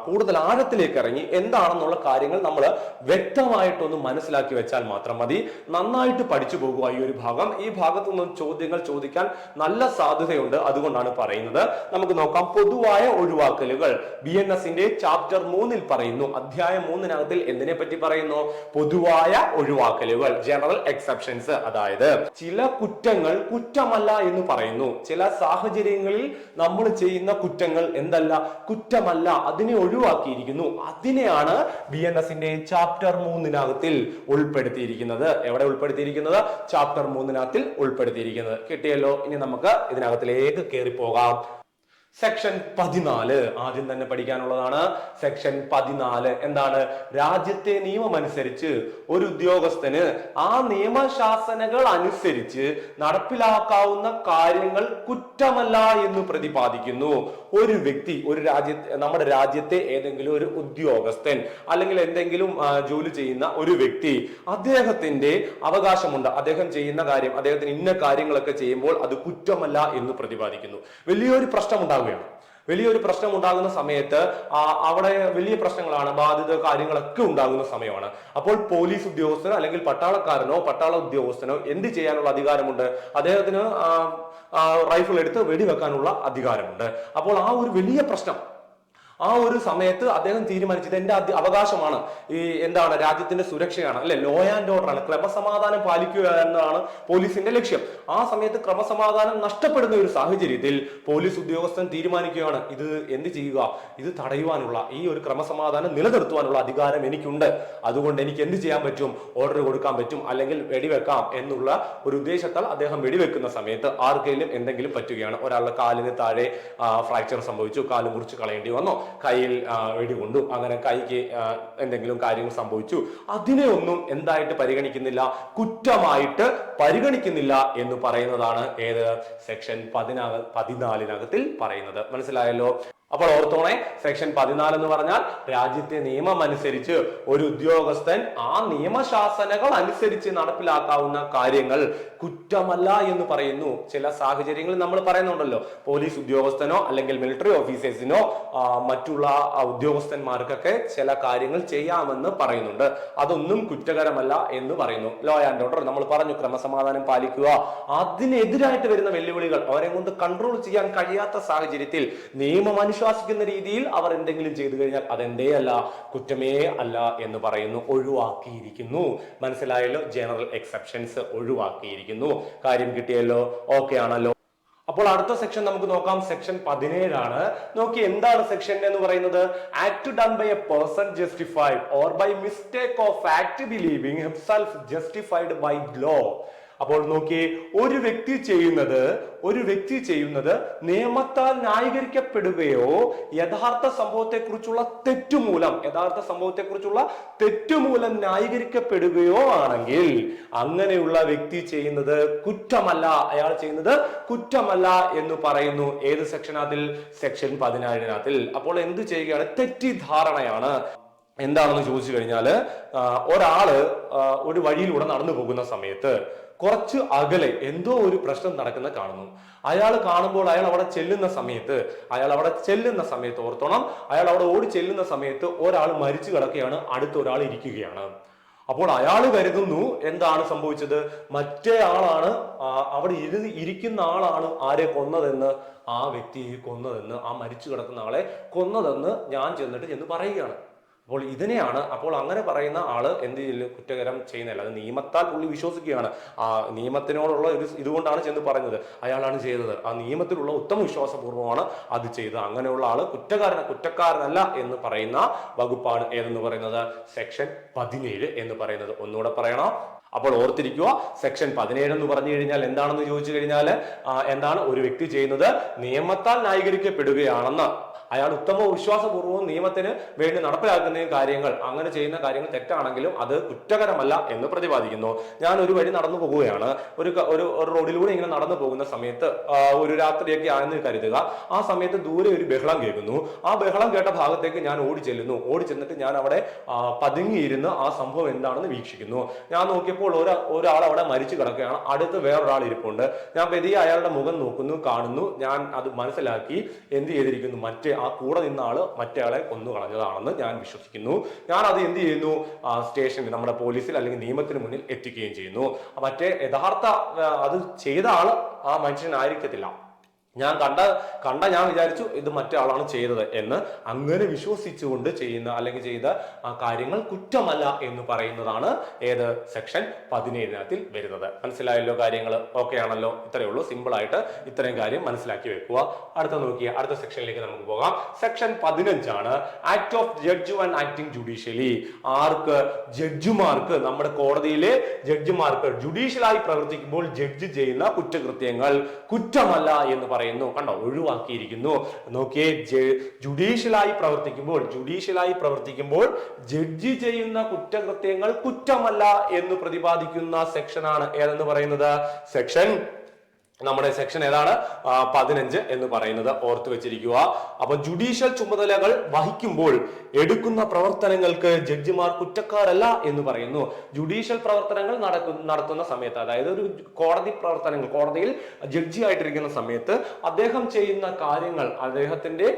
S1: കൂടുതൽ ആഴത്തിലേക്ക് ഇറങ്ങി എന്താണെന്നുള്ള കാര്യങ്ങൾ നമ്മൾ വ്യക്തമായിട്ടൊന്ന് മനസ്സിലാക്കി വെച്ചാൽ മാത്രം മതി. നന്നായിട്ട് പഠിച്ചു പോകുക ഈ ഒരു ഭാഗം. ഈ ഭാഗത്തു നിന്നും ചോദ്യങ്ങൾ ചോദിക്കാൻ നല്ല സാധ്യതയുണ്ട്. അതുകൊണ്ടാണ് പറയുന്നത്. നമുക്ക് നോക്കാം. പൊതുവായ ഒഴിവാക്കലുകൾ BNSന്റെ ചാപ്റ്റർ 3 പറയുന്നു. അധ്യായം 3 എന്തിനെ പറ്റി പറയുന്നു? പൊതുവായ ഒഴിവാക്കലുകൾ, ജനറൽ എക്സെപ്ഷൻസ്. അതായത് ചില കുറ്റങ്ങൾ കുറ്റമല്ല എന്ന് പറയുന്നു. ചില സാഹചര്യങ്ങളിൽ നമ്മൾ ചെയ്യുന്ന കുറ്റങ്ങൾ എന്തല്ല? കുറ്റമല്ല, അതിനെ ഒഴിവാക്കിയിരിക്കുന്നു. അതിനെയാണ് BNSന്റെ ചാപ്റ്റർ 3 ഉൾപ്പെടുത്തിയിരിക്കുന്നത്. എവിടെ ഉൾപ്പെടുത്തിയിരിക്കുന്നത്? ചാപ്റ്റർ 3 ഉൾപ്പെടുത്തിയിരിക്കുന്നത്. കിട്ടിയല്ലോ? ഇനി നമുക്ക് ഇതിനകത്തിലേക്ക് കയറി പോകാം. സെക്ഷൻ 14 ആദ്യം തന്നെ പഠിക്കാനുള്ളതാണ്. സെക്ഷൻ 14 എന്താണ്? രാജ്യത്തെ നിയമം അനുസരിച്ച് ഒരു ഉദ്യോഗസ്ഥന് ആ നിയമശാസനകൾ അനുസരിച്ച് നടപ്പിലാക്കാവുന്ന കാര്യങ്ങൾ കുറ്റമല്ല എന്ന് പ്രതിപാദിക്കുന്നു. ഒരു വ്യക്തി, ഒരു നമ്മുടെ രാജ്യത്തെ ഏതെങ്കിലും ഒരു ഉദ്യോഗസ്ഥൻ അല്ലെങ്കിൽ എന്തെങ്കിലും ജോലി ചെയ്യുന്ന ഒരു വ്യക്തി, അദ്ദേഹത്തിന്റെ അവകാശമുണ്ട്. അദ്ദേഹം ചെയ്യുന്ന കാര്യം, അദ്ദേഹത്തിന് ഇന്ന കാര്യങ്ങളൊക്കെ ചെയ്യുമ്പോൾ അത് കുറ്റമല്ല എന്ന് പ്രതിപാദിക്കുന്നു. വലിയൊരു പ്രശ്നം ഉണ്ടാകുകയാണ്. വലിയൊരു പ്രശ്നം ഉണ്ടാകുന്ന സമയത്ത് അവിടെ വലിയ പ്രശ്നങ്ങളാണ്, ബാധിത കാര്യങ്ങളൊക്കെ ഉണ്ടാകുന്ന സമയമാണ്. അപ്പോൾ പോലീസ് ഉദ്യോഗസ്ഥനോ അല്ലെങ്കിൽ പട്ടാളക്കാരനോ പട്ടാള ഉദ്യോഗസ്ഥനോ എന്ത് ചെയ്യാനുള്ള അധികാരമുണ്ട്? അദ്ദേഹത്തിന് റൈഫിൾ എടുത്ത് വെടിവെക്കാനുള്ള അധികാരമുണ്ട്. അപ്പോൾ ആ ഒരു വലിയ പ്രശ്നം, ആ ഒരു സമയത്ത് അദ്ദേഹം തീരുമാനിച്ചത് എന്റെ അവകാശമാണ്, ഈ എന്താണ്, രാജ്യത്തിന്റെ സുരക്ഷയാണ്, അല്ലെ, ലോ ആൻഡ് ഓർഡർ ആണ്, ക്രമസമാധാനം പാലിക്കുക എന്നതാണ് പോലീസിന്റെ ലക്ഷ്യം. ആ സമയത്ത് ക്രമസമാധാനം നഷ്ടപ്പെടുന്ന ഒരു സാഹചര്യത്തിൽ പോലീസ് ഉദ്യോഗസ്ഥൻ തീരുമാനിക്കുകയാണ്, ഇത് എന്ത് ചെയ്യുക, ഇത് തടയുവാനുള്ള, ഈ ഒരു ക്രമസമാധാനം നിലനിർത്തുവാനുള്ള അധികാരം എനിക്കുണ്ട്. അതുകൊണ്ട് എനിക്ക് എന്ത് ചെയ്യാൻ പറ്റും? ഓർഡർ കൊടുക്കാൻ പറ്റും, അല്ലെങ്കിൽ വെടിവെക്കാം എന്നുള്ള ഒരു ഉദ്ദേശത്താൽ അദ്ദേഹം വെടിവെക്കുന്ന സമയത്ത് ആർക്കെങ്കിലും എന്തെങ്കിലും പറ്റുകയാണ്. ഒരാളുടെ കാലിന് താഴെ ഫ്രാക്ചർ സംഭവിച്ചു, കാല് മുറിച്ച് കളയേണ്ടി വന്നു, കയ്യിൽ വെടികൊണ്ടു, അങ്ങനെ കൈക്ക് എന്തെങ്കിലും കാര്യങ്ങൾ സംഭവിച്ചു. അതിനെ ഒന്നും എന്തായിട്ട് പരിഗണിക്കുന്നില്ല? കുറ്റമായിട്ട് പരിഗണിക്കുന്നില്ല എന്ന് പറയുന്നതാണ് ഏത്? സെക്ഷൻ 14 പറയുന്നത്. മനസ്സിലായല്ലോ? അപ്പോൾ ഓർത്തോണേ, സെക്ഷൻ 14 എന്ന് പറഞ്ഞാൽ രാജ്യത്തെ നിയമം അനുസരിച്ച് ഒരു ഉദ്യോഗസ്ഥൻ ആ നിയമശാസനകൾ അനുസരിച്ച് നടപ്പിലാക്കാവുന്ന കാര്യങ്ങൾ കുറ്റമല്ല എന്ന് പറയുന്നു. ചില സാഹചര്യങ്ങളിൽ നമ്മൾ പറയുന്നുണ്ടല്ലോ, പോലീസ് ഉദ്യോഗസ്ഥനോ അല്ലെങ്കിൽ മിലിറ്ററി ഓഫീസേഴ്സിനോ മറ്റുള്ള ഉദ്യോഗസ്ഥന്മാർക്കൊക്കെ ചില കാര്യങ്ങൾ ചെയ്യാമെന്ന് പറയുന്നുണ്ട്. അതൊന്നും കുറ്റകരമല്ല എന്ന് പറയുന്നു. ലോ ആൻഡ് ഓർഡർ നമ്മൾ പറഞ്ഞു, ക്രമസമാധാനം പാലിക്കുക. അതിനെതിരായിട്ട് വരുന്ന വെല്ലുവിളികൾ, അവരെ കൊണ്ട് കൺട്രോൾ ചെയ്യാൻ കഴിയാത്ത സാഹചര്യത്തിൽ നിയമം അനുശാസിക്കുന്ന രീതിയിൽ അവർ എന്തെങ്കിലും ചെയ്തു കഴിഞ്ഞാൽ അതെന്തേ അല്ല, കുറ്റമേ അല്ല എന്ന് പറയുന്നു. ഒഴിവാക്കിയിരിക്കുന്നു. മനസ്സിലായല്ലോ? ജനറൽ എക്സെപ്ഷൻസ് ഒഴിവാക്കിയിരിക്കുന്നു. കാര്യം കിട്ടിയല്ലോ? ഓക്കെ ആണല്ലോ? അപ്പോൾ അടുത്ത സെക്ഷൻ നമുക്ക് നോക്കാം. സെക്ഷൻ 17 ആണ്. നോക്കി, എന്താണ് സെക്ഷൻ എന്ന് പറയുന്നത്? Act done by a person justified or by mistake of act believing himself justified by law. അപ്പോൾ നോക്കി, ഒരു വ്യക്തി ചെയ്യുന്നത് നിയമത്താൽ ന്യായീകരിക്കപ്പെടുകയോ യഥാർത്ഥ സംഭവത്തെക്കുറിച്ചുള്ള തെറ്റുമൂലം ന്യായീകരിക്കപ്പെടുകയോ ആണെങ്കിൽ അങ്ങനെയുള്ള വ്യക്തി ചെയ്യുന്നത് കുറ്റമല്ല, അയാൾ ചെയ്യുന്നത് കുറ്റമല്ല എന്ന് പറയുന്നു. ഏത് സെക്ഷനകത്തിൽ? സെക്ഷൻ 17. അപ്പോൾ എന്ത് ചെയ്യുകയാണ്? തെറ്റിദ്ധാരണയാണ്. എന്താണെന്ന് ചോദിച്ചു കഴിഞ്ഞാല്, ഒരാള് ഒരു വഴിയിലൂടെ നടന്നു പോകുന്ന സമയത്ത് കുറച്ച് അകലെ എന്തോ ഒരു പ്രശ്നം നടക്കുന്ന കാണുന്നു. അയാൾ കാണുമ്പോൾ അയാൾ അവിടെ ചെല്ലുന്ന സമയത്ത് ഓർത്തോണം, അയാൾ അവിടെ ഓടി ചെല്ലുന്ന സമയത്ത് ഒരാൾ മരിച്ചു കിടക്കുകയാണ്, അടുത്തൊരാൾ ഇരിക്കുകയാണ്. അപ്പോൾ അയാൾ കരുതുന്നു എന്താണ് സംഭവിച്ചത്? മറ്റേ ആളാണ്, അവിടെ ഇരിക്കുന്ന ആളാണ് ആരെ കൊന്നതെന്ന്, ആ വ്യക്തിയെ കൊന്നതെന്ന്, ആ മരിച്ചു കിടക്കുന്ന ആളെ കൊന്നതെന്ന് ഞാൻ ചെന്ന് പറയുകയാണ്. അപ്പോൾ ഇതിനെയാണ്, അപ്പോൾ അങ്ങനെ പറയുന്ന ആള് എന്ത് കുറ്റകരം ചെയ്യുന്നില്ല, അത് നിയമത്താൽ പുള്ളി വിശ്വസിക്കുകയാണ്. ആ നിയമത്തിനോടുള്ള ഒരു ഇതുകൊണ്ടാണ് ചെന്ന് പറഞ്ഞത്, അയാളാണ് ചെയ്തത്, ആ നിയമത്തിലുള്ള ഉത്തമ വിശ്വാസപൂർവ്വമാണ് അത് ചെയ്തത്. അങ്ങനെയുള്ള ആള് കുറ്റക്കാരനല്ല എന്ന് പറയുന്ന വകുപ്പാണ് ഏതെന്ന് പറയുന്നത്? സെക്ഷൻ 17 എന്ന് പറയുന്നത്. ഒന്നുകൂടെ പറയണം. അപ്പോൾ ഓർത്തിരിക്കുക, സെക്ഷൻ 17 എന്ന് പറഞ്ഞു കഴിഞ്ഞാൽ എന്താണെന്ന് ചോദിച്ചു കഴിഞ്ഞാൽ എന്താണ്? ഒരു വ്യക്തി ചെയ്യുന്നത് നിയമത്താൽ ന്യായീകരിക്കപ്പെടുകയാണെന്ന്, അയാൾ ഉത്തമ വിശ്വാസപൂർവ്വം നിയമത്തിന് വേണ്ടി നടപ്പിലാക്കുന്ന കാര്യങ്ങൾ, അങ്ങനെ ചെയ്യുന്ന കാര്യങ്ങൾ തെറ്റാണെങ്കിലും അത് കുറ്റകരമല്ല എന്ന് പ്രതിപാദിക്കുന്നു. ഞാൻ ഒരു വഴി നടന്നു പോവുകയാണ്, ഒരു റോഡിലൂടെ ഇങ്ങനെ നടന്നു പോകുന്ന സമയത്ത് ഒരു രാത്രിയൊക്കെ ആണെന്ന് കരുതുക. ആ സമയത്ത് ദൂരെ ഒരു ബഹളം കേൾക്കുന്നു. ആ ബഹളം കേട്ട ഭാഗത്തേക്ക് ഞാൻ ഓടി ചെന്നിട്ട് ഞാൻ അവിടെ പതുങ്ങിയിരുന്ന് ആ സംഭവം എന്താണെന്ന് വീക്ഷിക്കുന്നു. ഞാൻ നോക്കിയപ്പോൾ ഒരാൾ അവിടെ മരിച്ചു കിടക്കുകയാണ്, അടുത്ത് വേറൊരാൾ ഇരിപ്പുണ്ട്. ഞാൻ പതിയെ അയാളുടെ മുഖം കാണുന്നു. ഞാൻ അത് മനസ്സിലാക്കി എന്ത് ചെയ്തിരിക്കുന്നു? ആ കൂടെ നിന്ന ആള് മറ്റേ ആളെ കൊന്നു കളഞ്ഞതാണെന്ന് ഞാൻ വിശ്വസിക്കുന്നു. ഞാൻ അത് എന്ത് ചെയ്യുന്നു? സ്റ്റേഷനിൽ, നമ്മുടെ പോലീസിൽ അല്ലെങ്കിൽ നിയമത്തിന് മുന്നിൽ എത്തിക്കുകയും ചെയ്യുന്നു. മറ്റേ യഥാർത്ഥ അത് ചെയ്ത ആള് ആ മനുഷ്യനായിരിക്കത്തില്ല. ഞാൻ ഞാൻ വിചാരിച്ചു ഇത് മറ്റേ ആളാണ് ചെയ്തത് എന്ന്. അങ്ങനെ വിശ്വസിച്ചുകൊണ്ട് ചെയ്യുന്ന അല്ലെങ്കിൽ ചെയ്ത കാര്യങ്ങൾ കുറ്റമല്ല എന്ന് പറയുന്നതാണ് ഏത്? സെക്ഷൻ 17 വരുന്നത്. മനസ്സിലായല്ലോ കാര്യങ്ങൾ? ഓക്കെ ആണല്ലോ? ഇത്രയേ ഉള്ളൂ. സിമ്പിൾ ആയിട്ട് ഇത്രയും കാര്യം മനസ്സിലാക്കി വെക്കുക. അടുത്ത സെക്ഷനിലേക്ക് നമുക്ക് പോകാം. സെക്ഷൻ 15 ആണ്. Act of judge and acting judicially. ആർക്ക്? ജഡ്ജിമാർക്ക്. നമ്മുടെ കോടതിയിലെ ജഡ്ജിമാർക്ക് ജുഡീഷ്യലായി പ്രവർത്തിക്കുമ്പോൾ ജഡ്ജി ചെയ്യുന്ന കുറ്റകൃത്യങ്ങൾ കുറ്റമല്ല എന്ന് പറയുന്നു. കണ്ടോ? ഒഴിവാക്കിയിരിക്കുന്നു. നോക്കിയേ, ജുഡീഷ്യലായി പ്രവർത്തിക്കുമ്പോൾ ജഡ്ജി ചെയ്യുന്ന കുറ്റകൃത്യങ്ങൾ കുറ്റമല്ല എന്ന് പ്രതിപാദിക്കുന്ന സെക്ഷനാണ് ഏതെന്ന് പറയുന്നത്? നമ്മുടെ സെക്ഷൻ ഏതാണ്? 15 എന്ന് പറയുന്നത്. ഓർത്തു വെച്ചിരിക്കുക. അപ്പൊ ജുഡീഷ്യൽ ചുമതലകൾ വഹിക്കുമ്പോൾ എടുക്കുന്ന പ്രവർത്തനങ്ങൾക്ക് ജഡ്ജിമാർ കുറ്റക്കാരല്ല എന്ന് പറയുന്നു. ജുഡീഷ്യൽ പ്രവർത്തനങ്ങൾ നടത്തുന്ന സമയത്ത്, അതായത് ഒരു കോടതിയിൽ ജഡ്ജി ആയിട്ടിരിക്കുന്ന സമയത്ത് അദ്ദേഹം ചെയ്യുന്ന കാര്യങ്ങൾ, അദ്ദേഹത്തിന്റെ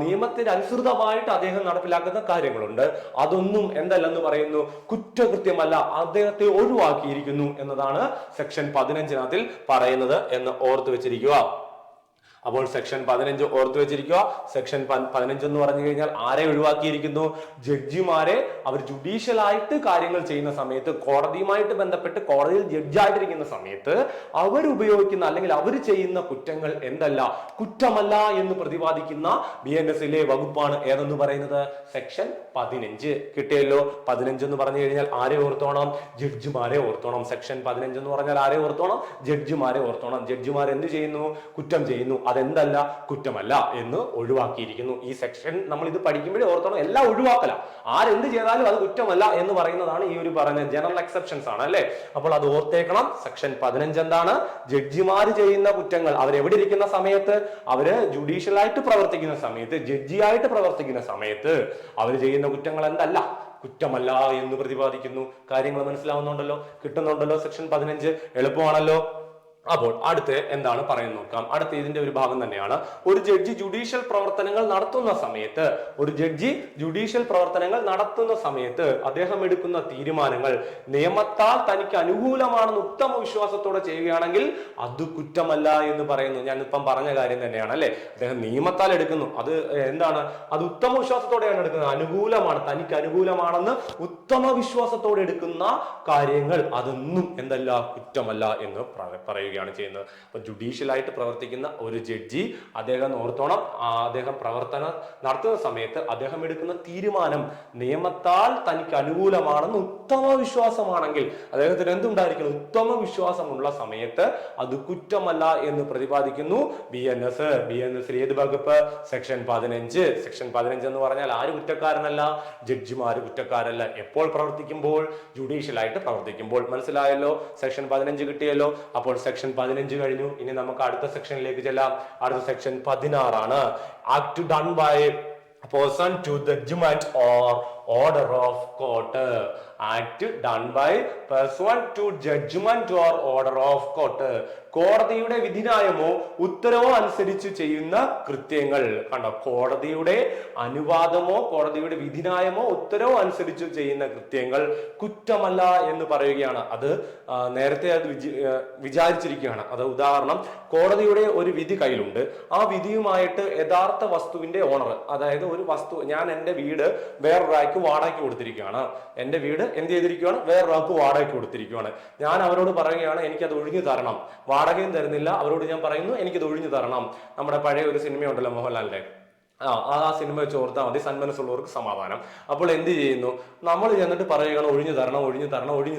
S1: നിയമത്തിന് അനുസൃതമായിട്ട് അദ്ദേഹം നടപ്പിലാക്കുന്ന കാര്യങ്ങളുണ്ട്, അതൊന്നും എന്തല്ലെന്ന് പറയുന്നു? കുറ്റകൃത്യമല്ല, അദ്ദേഹത്തെ ഒഴിവാക്കിയിരിക്കുന്നു എന്നതാണ് സെക്ഷൻ 15 പറയുന്നത് എന്ന് ഓർത്തു വെച്ചിരിക്കുക. അപ്പോൾ സെക്ഷൻ 15 ഓർത്തു വെച്ചിരിക്കുക. സെക്ഷൻ 15 എന്ന് പറഞ്ഞു കഴിഞ്ഞാൽ ആരെ ഒഴിവാക്കിയിരിക്കുന്നു? ജഡ്ജിമാരെ. അവർ ജുഡീഷ്യൽ ആയിട്ട് കാര്യങ്ങൾ ചെയ്യുന്ന സമയത്ത്, കോടതിയുമായിട്ട് ബന്ധപ്പെട്ട് കോടതിയിൽ ജഡ്ജായിട്ടിരിക്കുന്ന സമയത്ത് അവർ ഉപയോഗിക്കുന്ന അല്ലെങ്കിൽ അവർ ചെയ്യുന്ന കുറ്റങ്ങൾ എന്തല്ല, കുറ്റമല്ല എന്ന് പ്രതിപാദിക്കുന്ന BNS-ലെ വകുപ്പാണ് ഏതെന്ന് പറയുന്നത്? സെക്ഷൻ 15. കിട്ടിയല്ലോ? 15 എന്ന് പറഞ്ഞു കഴിഞ്ഞാൽ ആരെ ഓർത്തോണം? ജഡ്ജിമാരെ ഓർത്തോണം. സെക്ഷൻ 15 എന്ന് പറഞ്ഞാൽ ആരെ ഓർത്തോണം? ജഡ്ജിമാരെ ഓർത്തോണം. ജഡ്ജിമാർ എന്ത് ചെയ്യുന്നു? കുറ്റം ചെയ്യുന്നു. അതെന്തല്ല, കുറ്റമല്ല എന്ന് ഒഴിവാക്കിയിരിക്കുന്നു. ഈ സെക്ഷൻ നമ്മൾ ഇത് പഠിക്കുമ്പോഴേ ഓർത്തോണം, എല്ലാം ഒഴിവാക്കല. ആരെന്ത് ചെയ്താലും അത് കുറ്റമല്ല എന്ന് പറയുന്നതാണ് ഈ ഒരു പറഞ്ഞ ജനറൽ എക്സെപ്ഷൻസ് ആണ് അല്ലെ. അപ്പോൾ അത് ഓർത്തേക്കണം. സെക്ഷൻ 15 എന്താണ്? ജഡ്ജിമാര് ചെയ്യുന്ന കുറ്റങ്ങൾ, അവരെവിടെ ഇരിക്കുന്ന സമയത്ത്, അവര് ജുഡീഷ്യലായിട്ട് പ്രവർത്തിക്കുന്ന സമയത്ത്, ജഡ്ജിയായിട്ട് പ്രവർത്തിക്കുന്ന സമയത്ത് അവർ ചെയ്യുന്ന കുറ്റങ്ങൾ എന്തല്ല, കുറ്റമല്ല എന്ന് പ്രതിപാദിക്കുന്നു. കാര്യങ്ങൾ മനസ്സിലാവുന്നുണ്ടല്ലോ, കിട്ടുന്നുണ്ടല്ലോ. സെക്ഷൻ 15 എളുപ്പമാണല്ലോ. അപ്പോൾ അടുത്ത് എന്താണ് പറയുന്നത് നോക്കാം. അടുത്ത ഇതിന്റെ ഒരു ഭാഗം തന്നെയാണ്. ഒരു ജഡ്ജി ജുഡീഷ്യൽ പ്രവർത്തനങ്ങൾ നടത്തുന്ന സമയത്ത് അദ്ദേഹം എടുക്കുന്ന തീരുമാനങ്ങൾ നിയമത്താൽ തനിക്ക് അനുകൂലമാണെന്ന് ഉത്തമ വിശ്വാസത്തോടെ ചെയ്യുകയാണെങ്കിൽ അത് കുറ്റമല്ല എന്ന് പറയുന്നു. ഞാൻ ഇപ്പം പറഞ്ഞ കാര്യം തന്നെയാണ് അല്ലെ. അദ്ദേഹം നിയമത്താൽ എടുക്കുന്നു, അത് എന്താണ്, അത് ഉത്തമ വിശ്വാസത്തോടെയാണ് എടുക്കുന്നത്, അനുകൂലമാണ്, തനിക്ക് അനുകൂലമാണെന്ന് ഉത്തമ വിശ്വാസത്തോടെ എടുക്കുന്ന കാര്യങ്ങൾ അതൊന്നും എന്തല്ല, കുറ്റമല്ല എന്ന് പറയുക ചെയ്യുന്നത്. അപ്പൊ ജുഡീഷ്യലായിട്ട് പ്രവർത്തിക്കുന്ന ഒരു ജഡ്ജി, അദ്ദേഹം ഓർത്തോണം, അദ്ദേഹം പ്രവർത്തനം നടത്തുന്ന സമയത്ത് അദ്ദേഹം എടുക്കുന്ന തീരുമാനം നിയമത്താൽ തനിക്ക് അനുകൂലമാണെന്ന് ഉത്തമ വിശ്വാസമാണെങ്കിൽ, അദ്ദേഹത്തിന് എന്തുണ്ടായിരിക്കണം, ഉത്തമ വിശ്വാസമുള്ള സമയത്ത് അത് കുറ്റമല്ല എന്ന് പ്രതിപാദിക്കുന്നു BNS. ഏത് വകുപ്പ്? സെക്ഷൻ 15. സെക്ഷൻ 15 എന്ന് പറഞ്ഞാൽ ആര് കുറ്റക്കാരനല്ല? ജഡ്ജിമാര് കുറ്റക്കാരല്ല. എപ്പോൾ പ്രവർത്തിക്കുമ്പോൾ? ജുഡീഷ്യലായിട്ട് പ്രവർത്തിക്കുമ്പോൾ. മനസ്സിലായല്ലോ? സെക്ഷൻ 15 കിട്ടിയല്ലോ. അപ്പോൾ സെക്ഷൻ 15 കഴിഞ്ഞു. ഇനി നമുക്ക് അടുത്ത സെക്ഷനിലേക്ക് ചെല്ലാം. അടുത്ത സെക്ഷൻ 16 ആണ്. Act done by person to the judgment or order of court. Act done by person to judgment or order of court. കോടതിയുടെ വിധിന്യായമോ ഉത്തരവോ അനുസരിച്ച് ചെയ്യുന്ന കൃത്യങ്ങൾ. കണ്ടോ, കോടതിയുടെ അനുവാദമോ കോടതിയുടെ വിധിന്യായമോ ഉത്തരവോ അനുസരിച്ച് ചെയ്യുന്ന കൃത്യങ്ങൾ കുറ്റമല്ല എന്ന് പറയുകയാണ്. അത് നേരത്തെ അത് വിചാരിച്ചിരിക്കുകയാണ്. അത് ഉദാഹരണം, കോടതിയുടെ ഒരു വിധി കയ്യിലുണ്ട്. ആ വിധിയുമായിട്ട് യഥാർത്ഥ വസ്തുവിന്റെ ഓണർ, അതായത് ഒരു വസ്തു, ഞാൻ എൻ്റെ വീട് വേറൊരാൾക്ക് വാടകയ്ക്ക് കൊടുത്തിരിക്കുകയാണ്. എൻ്റെ വീട് എന്ത് ചെയ്തിരിക്കുകയാണ്? വേറൊരാൾക്ക് വാടകയ്ക്ക് കൊടുത്തിരിക്കുകയാണ്. ഞാൻ അവരോട് പറയുകയാണ്, എനിക്കത് ഒഴിഞ്ഞു തരണം. വാടകയും തരുന്നില്ല. അവരോട് ഞാൻ പറയുന്നു, എനിക്കത് ഒഴിഞ്ഞു തരണം. നമ്മുടെ പഴയ ഒരു സിനിമയുണ്ടല്ലോ മോഹൻലാലിന്റെ, ആ സിനിമ വെച്ച് ഓർത്താൽ മതി, സന്മനസ്സുള്ളവർക്ക് സമാധാനം. അപ്പോൾ എന്ത് ചെയ്യുന്നു? നമ്മൾ ചെന്നിട്ട് പറയുകയാണ് ഒഴിഞ്ഞു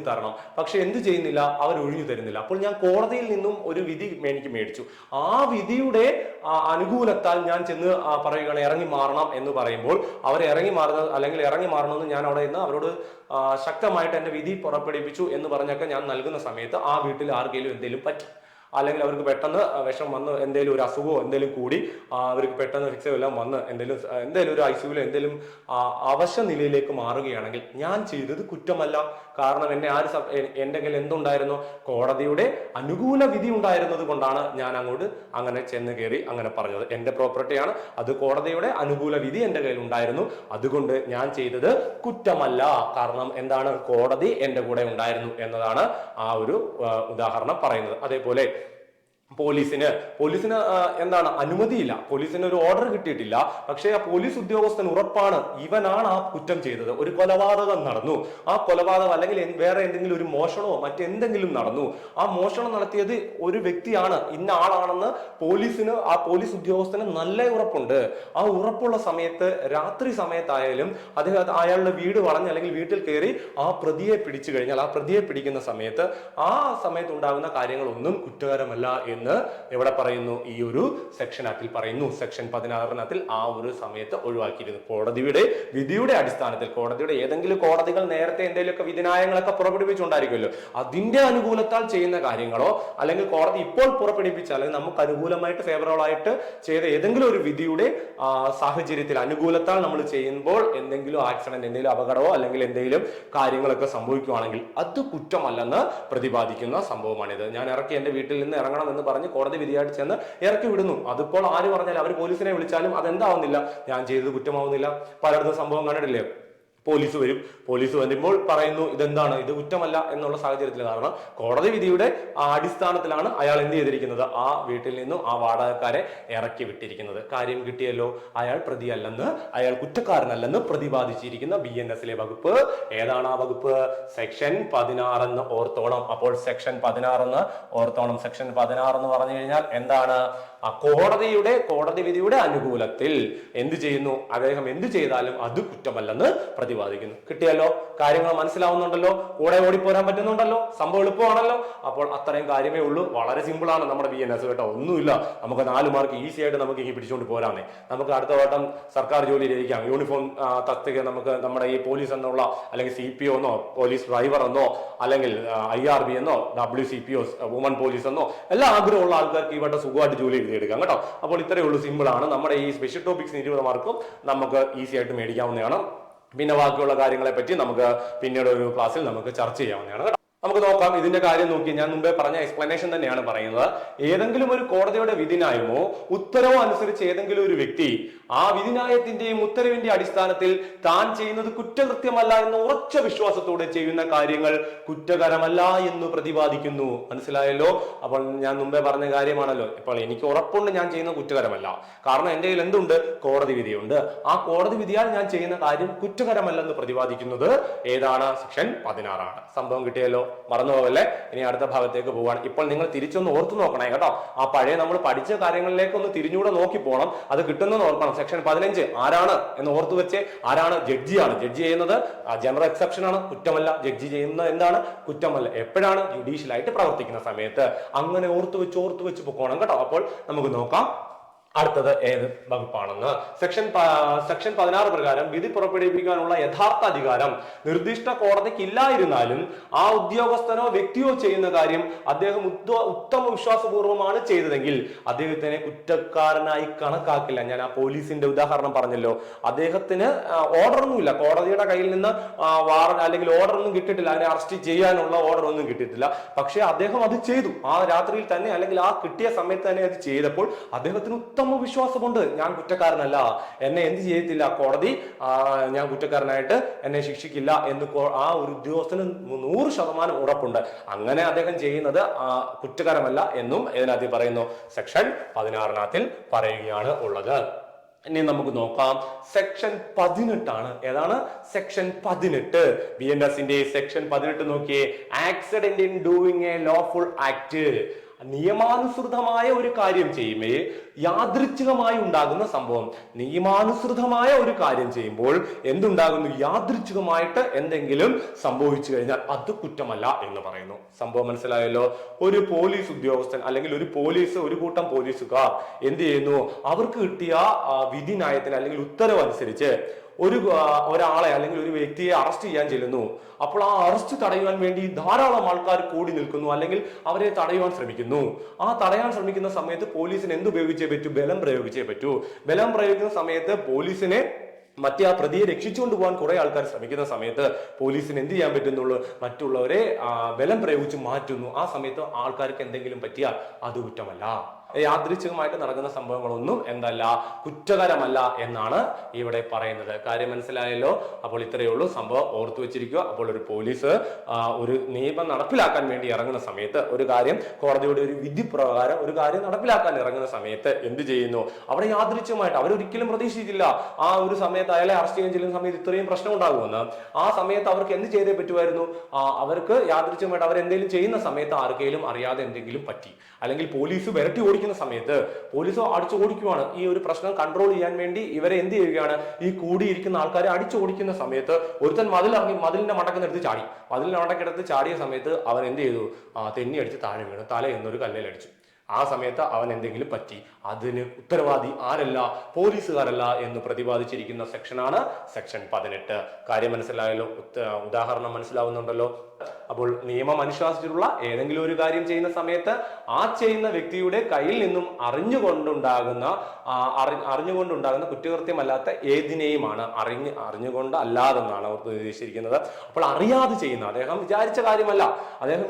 S1: തരണം. പക്ഷെ എന്ത് ചെയ്യുന്നില്ല? അവർ ഒഴിഞ്ഞു തരുന്നില്ല. അപ്പോൾ ഞാൻ കോടതിയിൽ നിന്നും ഒരു വിധി എനിക്ക് മേടിച്ചു. ആ വിധിയുടെ അനുകൂലത്താൽ ഞാൻ ചെന്ന് പറയുകയാണ് ഇറങ്ങി മാറണം എന്ന് പറയുമ്പോൾ അവർ ഇറങ്ങി മാറണമെന്ന് ഞാൻ അവിടെ നിന്ന് അവരോട് ശക്തമായിട്ട് എന്റെ വിധി പുറപ്പെടുവിച്ചു എന്ന് പറഞ്ഞൊക്കെ ഞാൻ നൽകുന്ന സമയത്ത് ആ വീട്ടിൽ ആർക്കെങ്കിലും എന്തെങ്കിലും പറ്റി, അല്ലെങ്കിൽ അവർക്ക് പെട്ടെന്ന് വിഷം വന്ന് എന്തെങ്കിലും ഒരു അസുഖമോ എന്തെങ്കിലും കൂടി അവർക്ക് പെട്ടെന്ന് ഫിക്സോ എല്ലാം വന്ന് എന്തെങ്കിലും ഒരു ഐസിയുവിലോ എന്തെങ്കിലും അവശ നിലയിലേക്ക് മാറുകയാണെങ്കിൽ ഞാൻ ചെയ്തത് കുറ്റമല്ല. കാരണം എൻ്റെ കയ്യിൽ എന്തുണ്ടായിരുന്നു? കോടതിയുടെ അനുകൂല വിധി ഉണ്ടായിരുന്നത് കൊണ്ടാണ് ഞാൻ അങ്ങനെ ചെന്ന് കയറി അങ്ങനെ പറഞ്ഞത്. എൻ്റെ പ്രോപ്പർട്ടിയാണ് അത്, കോടതിയുടെ അനുകൂല വിധി എൻ്റെ കയ്യിൽ ഉണ്ടായിരുന്നു, അതുകൊണ്ട് ഞാൻ ചെയ്തത് കുറ്റമല്ല. കാരണം എന്താണ്? കോടതി എൻ്റെ കൂടെ ഉണ്ടായിരുന്നു എന്നതാണ് ആ ഒരു ഉദാഹരണം പറയുന്നത്. അതേപോലെ പോലീസിന് എന്താണ്? അനുമതിയില്ല, പോലീസിന് ഒരു ഓർഡർ കിട്ടിയിട്ടില്ല. പക്ഷേ ആ പോലീസ് ഉദ്യോഗസ്ഥന് ഉറപ്പാണ് ഇവനാണ് ആ കുറ്റം ചെയ്തത്. ഒരു കൊലപാതകം നടന്നു, ആ കൊലപാതകം അല്ലെങ്കിൽ വേറെ എന്തെങ്കിലും ഒരു മോഷണമോ മറ്റെന്തെങ്കിലും നടന്നു, ആ മോഷണം നടത്തിയത് ഒരു വ്യക്തിയാണ്, ഇന്ന ആളാണെന്ന് ആ പോലീസ് ഉദ്യോഗസ്ഥന് നല്ല ഉറപ്പുണ്ട്. ആ ഉറപ്പുള്ള സമയത്ത് രാത്രി സമയത്തായാലും അയാളുടെ വീട് വളഞ്ഞ് അല്ലെങ്കിൽ വീട്ടിൽ കയറി ആ പ്രതിയെ പിടിച്ചു കഴിഞ്ഞാൽ, ആ പ്രതിയെ പിടിക്കുന്ന സമയത്ത് ഉണ്ടാകുന്ന കാര്യങ്ങളൊന്നും കുറ്റകരമല്ല എന്ന് എവിടെ പറയുന്നു? ഈ ഒരു സെക്ഷനകത്തിൽ പറയുന്നു. സെക്ഷൻ 16 ആ ഒരു സമയത്ത് ഒഴിവാക്കിയിരുന്നു. കോടതിയുടെ വിധിയുടെ അടിസ്ഥാനത്തിൽ, ഏതെങ്കിലും കോടതികൾ നേരത്തെ എന്തെങ്കിലുമൊക്കെ വിധിന്യായങ്ങളൊക്കെ പുറപ്പെടുവിച്ചുണ്ടായിരിക്കുമല്ലോ, അതിന്റെ അനുകൂലത്താൽ ചെയ്യുന്ന കാര്യങ്ങളോ അല്ലെങ്കിൽ കോടതി ഇപ്പോൾ പുറപ്പെടുവിച്ച അല്ലെങ്കിൽ നമുക്ക് അനുകൂലമായിട്ട് ഫേവറബിൾ ആയിട്ട് ചെയ്ത ഏതെങ്കിലും ഒരു വിധിയുടെ സാഹചര്യത്തിൽ അനുകൂലത്താൽ നമ്മൾ ചെയ്യുമ്പോൾ എന്തെങ്കിലും ആക്സിഡന്റ്, എന്തെങ്കിലും അപകടമോ അല്ലെങ്കിൽ എന്തെങ്കിലും കാര്യങ്ങളൊക്കെ സംഭവിക്കുകയാണെങ്കിൽ അത് കുറ്റമല്ലെന്ന് പ്രതിപാദിക്കുന്ന സംഭവമാണിത്. ഞാൻ എൻ്റെ വീട്ടിൽ നിന്ന് ഇറങ്ങണം എന്ന് പറഞ്ഞ് കോടതി വിധിയായിട്ട് ചെന്ന് ഇറക്കി വിടുന്നു. അതിപ്പോൾ ആര് പറഞ്ഞാലും, അവർ പോലീസിനെ വിളിച്ചാലും അതെന്താവുന്നില്ല, ഞാൻ ചെയ്തത് കുറ്റമാവുന്നില്ല. പലയിടത്തും സംഭവം കണ്ടിട്ടില്ലേ? പോലീസ് വരുമ്പോൾ പറയുന്നു ഇതെന്താണ്, ഇത് കുറ്റമല്ല എന്നുള്ള സാഹചര്യത്തിൽ. കാരണം കോടതി വിധിയുടെ അടിസ്ഥാനത്തിലാണ് അയാൾ എന്ത് ചെയ്തിരിക്കുന്നത്? ആ വീട്ടിൽ നിന്നും ആ വാടകക്കാരെ ഇറക്കി വിട്ടിരിക്കുന്നത്. കാര്യം കിട്ടിയല്ലോ, അയാൾ പ്രതിയല്ലെന്ന്, അയാൾ കുറ്റക്കാരനല്ലെന്ന് പ്രതിപാദിച്ചിരിക്കുന്ന BNS വകുപ്പ് ഏതാണ്? ആ വകുപ്പ് സെക്ഷൻ 16 എന്ന് ഓർത്തോണം. അപ്പോൾ സെക്ഷൻ 16 എന്ന് ഓർത്തോണം. സെക്ഷൻ 16 എന്ന് പറഞ്ഞു കഴിഞ്ഞാൽ എന്താണ്? ആ കോടതി വിധിയുടെ അനുകൂലത്തിൽ എന്ത് ചെയ്യുന്നു? അദ്ദേഹം എന്ത് ചെയ്താലും അത് കുറ്റമല്ലെന്ന് പ്രതിപാദിക്കുന്നു. കിട്ടിയല്ലോ? കാര്യങ്ങൾ മനസ്സിലാവുന്നുണ്ടല്ലോ? കൂടെ ഓടിപ്പോരാൻ പറ്റുന്നുണ്ടല്ലോ? സംഭവം എളുപ്പമാണല്ലോ. അപ്പോൾ അത്രയും കാര്യമേ ഉള്ളൂ. വളരെ സിമ്പിൾ ആണ് നമ്മുടെ BNS കേട്ടോ. ഒന്നുമില്ല, നമുക്ക് 4 മാർക്ക് ഈസി ആയിട്ട് നമുക്ക് ഈ പിടിച്ചുകൊണ്ട് പോരാന്നേ. നമുക്ക് അടുത്ത വട്ടം സർക്കാർ ജോലി ലഭിക്കാം. യൂണിഫോം തസ്തിക നമുക്ക് നമ്മുടെ ഈ പോലീസ് എന്നുള്ള അല്ലെങ്കിൽ CPO എന്നോ പോലീസ് ഡ്രൈവർ എന്നോ അല്ലെങ്കിൽ IRB എന്നോ WCPO വുമൺ പോലീസ് എന്നോ എല്ലാ ആഗ്രഹമുള്ള ആൾക്കാർക്ക് ഈ വട്ടം സുഖമായിട്ട് ജോലി എഴുതിയെടുക്കാം കേട്ടോ. അപ്പോൾ ഇത്രയേ ഉള്ളൂ, സിമ്പിൾ ആണ്. നമ്മുടെ ഈ സ്പെഷ്യൽ ടോപ്പിക്സ് 20 മാർക്കും നമുക്ക് ഈസി ആയിട്ട് മേടിക്കാവുന്നതാണ്. പിന്നെ ബാക്കിയുള്ള കാര്യങ്ങളെ പറ്റി നമുക്ക് പിന്നീട് ഒരു ക്ലാസ്സിൽ നമുക്ക് ചർച്ച ചെയ്യാവുന്നതാണ് കേട്ടോ. നമുക്ക് നോക്കാം. ഇതിന്റെ കാര്യം നോക്കി ഞാൻ മുമ്പേ പറഞ്ഞ എക്സ്പ്ലനേഷൻ തന്നെയാണ് പറയുന്നത്. ഏതെങ്കിലും ഒരു കോടതിയുടെ വിധിന്യായമോ ഉത്തരവോ അനുസരിച്ച് ഏതെങ്കിലും ഒരു വ്യക്തി ആ വിധിന്യായത്തിന്റെയും ഉത്തരവിന്റെ അടിസ്ഥാനത്തിൽ താൻ ചെയ്യുന്നത് കുറ്റകൃത്യമല്ല എന്ന ഉറച്ച വിശ്വാസത്തോടെ ചെയ്യുന്ന കാര്യങ്ങൾ കുറ്റകരമല്ല എന്ന് പ്രതിപാദിക്കുന്നു. മനസ്സിലായല്ലോ? അപ്പോൾ ഞാൻ മുമ്പേ പറഞ്ഞ കാര്യമാണല്ലോ. ഇപ്പോൾ എനിക്ക് ഉറപ്പുണ്ട് ഞാൻ ചെയ്യുന്ന കുറ്റകരമല്ല, കാരണം എന്റെ കയ്യിൽ എന്തുണ്ട്? കോടതി വിധിയുണ്ട്. ആ കോടതി വിധിയാൽ ഞാൻ ചെയ്യുന്ന കാര്യം കുറ്റകരമല്ലെന്ന് പ്രതിപാദിക്കുന്നത് ഏതാണ്? സെക്ഷൻ 16 ആണ്. സംഭവം കിട്ടിയല്ലോ? മറന്നുപോകല്ലേ. ഇനി അടുത്ത ഭാഗത്തേക്ക് പോവാണ്. ഇപ്പോൾ നിങ്ങൾ തിരിച്ചൊന്ന് ഓർത്തു നോക്കണേ കേട്ടോ. ആ പഴയ നമ്മൾ പഠിച്ച കാര്യങ്ങളിലേക്ക് ഒന്ന് തിരിഞ്ഞൂടെ നോക്കി പോകണം. അത് കിട്ടുന്നെന്ന് ഓർക്കണം. സെക്ഷൻ 15 ആരാണ് എന്ന് ഓർത്തു വെച്ചേ. ആരാണ്? ജഡ്ജിയാണ്. ജഡ്ജി ചെയ്യുന്നത് ജനറൽ എക്സെപ്ഷൻ ആണ്, കുറ്റമല്ല. ജഡ്ജി ചെയ്യുന്നത് എന്താണ്? കുറ്റമല്ല. എപ്പോഴാണ്? ജുഡീഷ്യലായിട്ട് പ്രവർത്തിക്കുന്ന സമയത്ത്. അങ്ങനെ ഓർത്തു വെച്ച് പോകണം കേട്ടോ. അപ്പോൾ നമുക്ക് നോക്കാം അടുത്തത് ഏത് വകുപ്പാണെന്ന്. സെക്ഷൻ 16 പ്രകാരം വിധി പുറപ്പെടുവിക്കാനുള്ള യഥാർത്ഥ അധികാരം നിർദ്ദിഷ്ട കോടതിക്ക് ഇല്ലായിരുന്നാലും ആ ഉദ്യോഗസ്ഥനോ വ്യക്തിയോ ചെയ്യുന്ന കാര്യം അദ്ദേഹം ഉത്തമ വിശ്വാസപൂർവ്വമാണ് ചെയ്തതെങ്കിൽ അദ്ദേഹത്തിനെ കുറ്റക്കാരനായി കണക്കാക്കില്ല. ഞാൻ ആ പോലീസിന്റെ ഉദാഹരണം പറഞ്ഞല്ലോ. അദ്ദേഹത്തിന് ഓർഡർ ഒന്നുമില്ല, കോടതിയുടെ കയ്യിൽ നിന്ന് വാറന്റ് അല്ലെങ്കിൽ ഓർഡർ ഒന്നും കിട്ടിയിട്ടില്ല, അതിനെ അറസ്റ്റ് ചെയ്യാനുള്ള ഓർഡർ ഒന്നും കിട്ടിയിട്ടില്ല. പക്ഷെ അദ്ദേഹം അത് ചെയ്തു. ആ രാത്രിയിൽ തന്നെ അല്ലെങ്കിൽ ആ കിട്ടിയ സമയത്ത് തന്നെ അത് ചെയ്തപ്പോൾ അദ്ദേഹത്തിന് ഉത്തമ വിശ്വാസമുണ്ട്. ഞാൻ കുറ്റക്കാരനല്ല, എന്നെ എന്ത് ചെയ്യത്തില്ല കോടതി, ഞാൻ കുറ്റക്കാരനായിട്ട് എന്നെ ശിക്ഷിക്കില്ല എന്ന് ആ ഒരു ഉദ്യോഗസ്ഥന് 100% ഉറപ്പുണ്ട്. അങ്ങനെ അദ്ദേഹം ചെയ്യുന്നത് കുറ്റകരമല്ല എന്നും ഇതിനകത്ത് പറയുന്നു. സെക്ഷൻ 16 പറയുകയാണ് ഉള്ളത്. ഇനി നമുക്ക് നോക്കാം. സെക്ഷൻ 18 ആണ്. ഏതാണ്? സെക്ഷൻ 18. BNSന്റെ സെക്ഷൻ 18 നോക്കിയേ. Accident in doing A lawful act. നിയമാനുസൃതമായ ഒരു കാര്യം ചെയ്യുമ്പോൾ യാദൃച്ഛികമായി ഉണ്ടാകുന്ന സംഭവം. നിയമാനുസൃതമായ ഒരു കാര്യം ചെയ്യുമ്പോൾ എന്തുണ്ടാകുന്നു? യാദൃച്ഛികമായിട്ട് എന്തെങ്കിലും സംഭവിച്ചു കഴിഞ്ഞാൽ അത് കുറ്റമല്ല എന്ന് പറയുന്നു. സംഭവം മനസ്സിലായല്ലോ? ഒരു പോലീസ് ഉദ്യോഗസ്ഥൻ അല്ലെങ്കിൽ ഒരു കൂട്ടം പോലീസുകാർ എന്ത് ചെയ്യുന്നു? അവർക്ക് കിട്ടിയ വിധി ന്യായത്തിന് അല്ലെങ്കിൽ ഉത്തരവ് അനുസരിച്ച് ഒരാളെ അല്ലെങ്കിൽ ഒരു വ്യക്തിയെ അറസ്റ്റ് ചെയ്യാൻ ചെല്ലുന്നു. അപ്പോൾ ആ അറസ്റ്റ് തടയുവാൻ വേണ്ടി ധാരാളം ആൾക്കാർ കൂടി നിൽക്കുന്നു, അല്ലെങ്കിൽ അവരെ തടയുവാൻ ശ്രമിക്കുന്നു. ആ തടയാൻ ശ്രമിക്കുന്ന സമയത്ത് പോലീസിന് എന്തുപയോഗിച്ചേ പറ്റൂ? ബലം പ്രയോഗിച്ചേ പറ്റൂ. ബലം പ്രയോഗിക്കുന്ന സമയത്ത് പോലീസിനെ മറ്റേ ആ പ്രതിയെ രക്ഷിച്ചുകൊണ്ട് പോകാൻ കുറെ ആൾക്കാർ ശ്രമിക്കുന്ന സമയത്ത് പോലീസിന് എന്ത് ചെയ്യാൻ പറ്റുന്നുള്ളൂ? മറ്റുള്ളവരെ ബലം പ്രയോഗിച്ച് മാറ്റുന്നു. ആ സമയത്ത് ആൾക്കാർക്ക് എന്തെങ്കിലും പറ്റിയാൽ അത് കുറ്റമല്ല. യാദൃച്ഛികമായിട്ട് നടക്കുന്ന സംഭവങ്ങളൊന്നും എന്തല്ല? കുറ്റകരമല്ല എന്നാണ് ഇവിടെ പറയുന്നത്. കാര്യം മനസ്സിലായല്ലോ? അപ്പോൾ ഇത്രയേ ഉള്ളൂ. സംഭവം ഓർത്തു വെച്ചിരിക്കുക. അപ്പോൾ ഒരു പോലീസ് ഒരു നിയമം നടപ്പിലാക്കാൻ വേണ്ടി ഇറങ്ങുന്ന സമയത്ത്, ഒരു കാര്യം കോടതിയുടെ ഒരു വിധി പ്രകാരം ഒരു കാര്യം നടപ്പിലാക്കാൻ ഇറങ്ങുന്ന സമയത്ത് എന്ത് ചെയ്യുന്നു? അവിടെ യാദൃച്ഛികമായിട്ട് അവരൊരിക്കലും പ്രതീക്ഷിച്ചില്ല ആ ഒരു സമയത്ത് അയാളെ അറസ്റ്റ് ചെയ്യാൻ ചെല്ലുന്ന സമയത്ത് ഇത്രയും പ്രശ്നം ഉണ്ടാകുമെന്ന്. ആ സമയത്ത് അവർക്ക് എന്ത് ചെയ്തേ പറ്റുമായിരുന്നു? അവർക്ക് യാദൃച്ഛികമായിട്ട് അവരെന്തെങ്കിലും ചെയ്യുന്ന സമയത്ത് ആർക്കെങ്കിലും അറിയാതെ എന്തെങ്കിലും പറ്റി, അല്ലെങ്കിൽ പോലീസ് വിരട്ടി ഓടിക്കുന്ന സമയത്ത് പോലീസ് അടിച്ചു ഓടിക്കുവാണ്. ഈ ഒരു പ്രശ്നം കൺട്രോൾ ചെയ്യാൻ വേണ്ടി ഇവരെ എന്ത് ചെയ്യുകയാണ്? ഈ കൂടിയിരിക്കുന്ന ആൾക്കാരെ അടിച്ചു ഓടിക്കുന്ന സമയത്ത് ഒരുത്തൻ മതിലിന്റെ മടക്കെടുത്ത് ചാടി. മതിലിന്റെ മടക്കെടുത്ത് ചാടിയ സമയത്ത് അവൻ എന്ത് ചെയ്തു? തെന്നി അടിച്ച് താഴെ വീണു. തല എന്നൊരു കല്ലിലടിച്ചു. ആ സമയത്ത് അവൻ എന്തെങ്കിലും പറ്റി, അതിന് ഉത്തരവാദി ആരല്ല? പോലീസുകാരല്ല എന്ന് പ്രതിപാദിച്ചിരിക്കുന്ന സെക്ഷനാണ് സെക്ഷൻ 18. കാര്യം മനസ്സിലായല്ലോ? ഉദാഹരണം മനസ്സിലാവുന്നുണ്ടല്ലോ? അപ്പോൾ നിയമം അനുശാസിച്ചിട്ടുള്ള ഏതെങ്കിലും ഒരു കാര്യം ചെയ്യുന്ന സമയത്ത് ആ ചെയ്യുന്ന വ്യക്തിയുടെ കയ്യിൽ നിന്നും അറിഞ്ഞുകൊണ്ടുണ്ടാകുന്ന കുറ്റകൃത്യമല്ലാത്ത ഏതിനെയുമാണ് അറിഞ്ഞുകൊണ്ട് അല്ലാതെന്നാണ് അവർ ഉദ്ദേശിച്ചിരിക്കുന്നത്. അപ്പോൾ അറിയാതെ ചെയ്യുന്ന, അദ്ദേഹം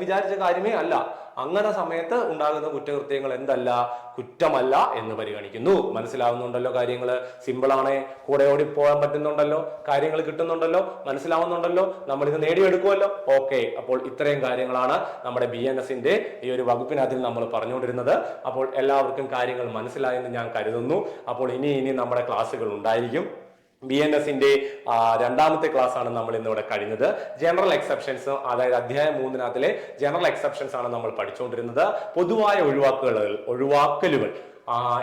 S1: വിചാരിച്ച കാര്യമേ അല്ല, അങ്ങനെ സമയത്ത് ഉണ്ടാകുന്ന കുറ്റകൃത്യങ്ങൾ എന്തല്ല? കുറ്റമല്ല എന്ന് പരിഗണിക്കുന്നു. മനസ്സിലാവുന്നുണ്ടല്ലോ? കാര്യങ്ങള് സിമ്പിളാണ്. കൂടെ ഓടി പോകാൻ പറ്റുന്നുണ്ടല്ലോ? കാര്യങ്ങൾ കിട്ടുന്നുണ്ടല്ലോ? മനസ്സിലാവുന്നുണ്ടല്ലോ? നമ്മൾ ഇത് നേടിയെടുക്കുമല്ലോ? ഓക്കെ. അപ്പോൾ ഇത്രയും കാര്യങ്ങളാണ് നമ്മുടെ BNSന്റെ ഈ ഒരു വകുപ്പിനകത്തിൽ നമ്മൾ പറഞ്ഞുകൊണ്ടിരുന്നത്. അപ്പോൾ എല്ലാവർക്കും കാര്യങ്ങൾ മനസ്സിലായെന്ന് ഞാൻ കരുതുന്നു. അപ്പോൾ ഇനി നമ്മുടെ ക്ലാസ്സുകൾ ഉണ്ടായിരിക്കും. BNSന്റെ രണ്ടാമത്തെ ക്ലാസ് ആണ് നമ്മൾ ഇന്നിവിടെ കഴിഞ്ഞത്. ജനറൽ എക്സെപ്ഷൻസ്, അതായത് അധ്യായം 3 ജനറൽ എക്സെപ്ഷൻസ് ആണ് നമ്മൾ പഠിച്ചുകൊണ്ടിരുന്നത്. പൊതുവായ ഒഴിവാക്കലുകൾ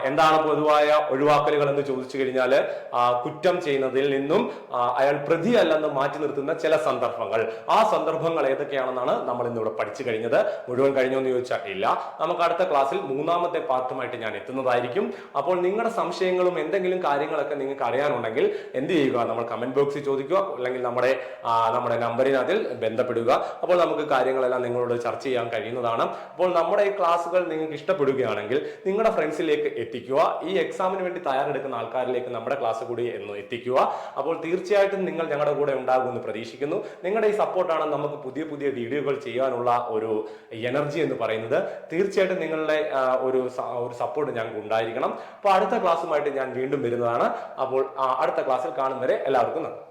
S1: എന്താണ് പൊതുവായ ഒഴിവാക്കലുകൾ എന്ന് ചോദിച്ചു കഴിഞ്ഞാൽ കുറ്റം ചെയ്യുന്നതിൽ നിന്നും അയാൾ പ്രതിയല്ലെന്ന് മാറ്റി നിർത്തുന്ന ചില സന്ദർഭങ്ങൾ. ആ സന്ദർഭങ്ങൾ ഏതൊക്കെയാണെന്നാണ് നമ്മൾ ഇന്നിവിടെ പഠിച്ചു കഴിഞ്ഞത്. മുഴുവൻ കഴിഞ്ഞോ എന്ന് ചോദിച്ചാൽ ഇല്ല. നമുക്ക് അടുത്ത ക്ലാസ്സിൽ മൂന്നാമത്തെ പാർട്ടുമായിട്ട് ഞാൻ എത്തുന്നതായിരിക്കും. അപ്പോൾ നിങ്ങളുടെ സംശയങ്ങളും എന്തെങ്കിലും കാര്യങ്ങളൊക്കെ നിങ്ങൾക്ക് അറിയാനുണ്ടെങ്കിൽ എന്ത് ചെയ്യുക, നമ്മൾ കമന്റ് ബോക്സിൽ ചോദിക്കുക, അല്ലെങ്കിൽ നമ്മുടെ നമ്പറിനതിൽ ബന്ധപ്പെടുക. അപ്പോൾ നമുക്ക് കാര്യങ്ങളെല്ലാം നിങ്ങളോട് ചർച്ച ചെയ്യാൻ കഴിയുന്നതാണ്. അപ്പോൾ നമ്മുടെ ഈ ക്ലാസ്സുകൾ നിങ്ങൾക്ക് ഇഷ്ടപ്പെടുകയാണെങ്കിൽ നിങ്ങളുടെ ഫ്രണ്ട്സിലേക്ക് എത്തിക്കുക. ഈ എക്സാമിന് വേണ്ടി തയ്യാറെടുക്കുന്ന ആൾക്കാരിലേക്ക് നമ്മുടെ ക്ലാസ് കൂടി എന്ന് എത്തിക്കുക. അപ്പോൾ തീർച്ചയായിട്ടും നിങ്ങൾ ഞങ്ങളുടെ കൂടെ ഉണ്ടാകുമെന്ന് പ്രതീക്ഷിക്കുന്നു. നിങ്ങളുടെ ഈ സപ്പോർട്ടാണ് നമുക്ക് പുതിയ പുതിയ വീഡിയോകൾ ചെയ്യാനുള്ള ഒരു എനർജി എന്ന് പറയുന്നത്. തീർച്ചയായിട്ടും നിങ്ങളുടെ ഒരു സപ്പോർട്ട് ഞങ്ങൾക്ക് ഉണ്ടായിരിക്കണം. അപ്പോൾ അടുത്ത ക്ലാസ്സുമായിട്ട് ഞാൻ വീണ്ടും വരുന്നതാണ്. അപ്പോൾ അടുത്ത ക്ലാസ്സിൽ കാണും വരെ എല്ലാവർക്കും നന്ദി.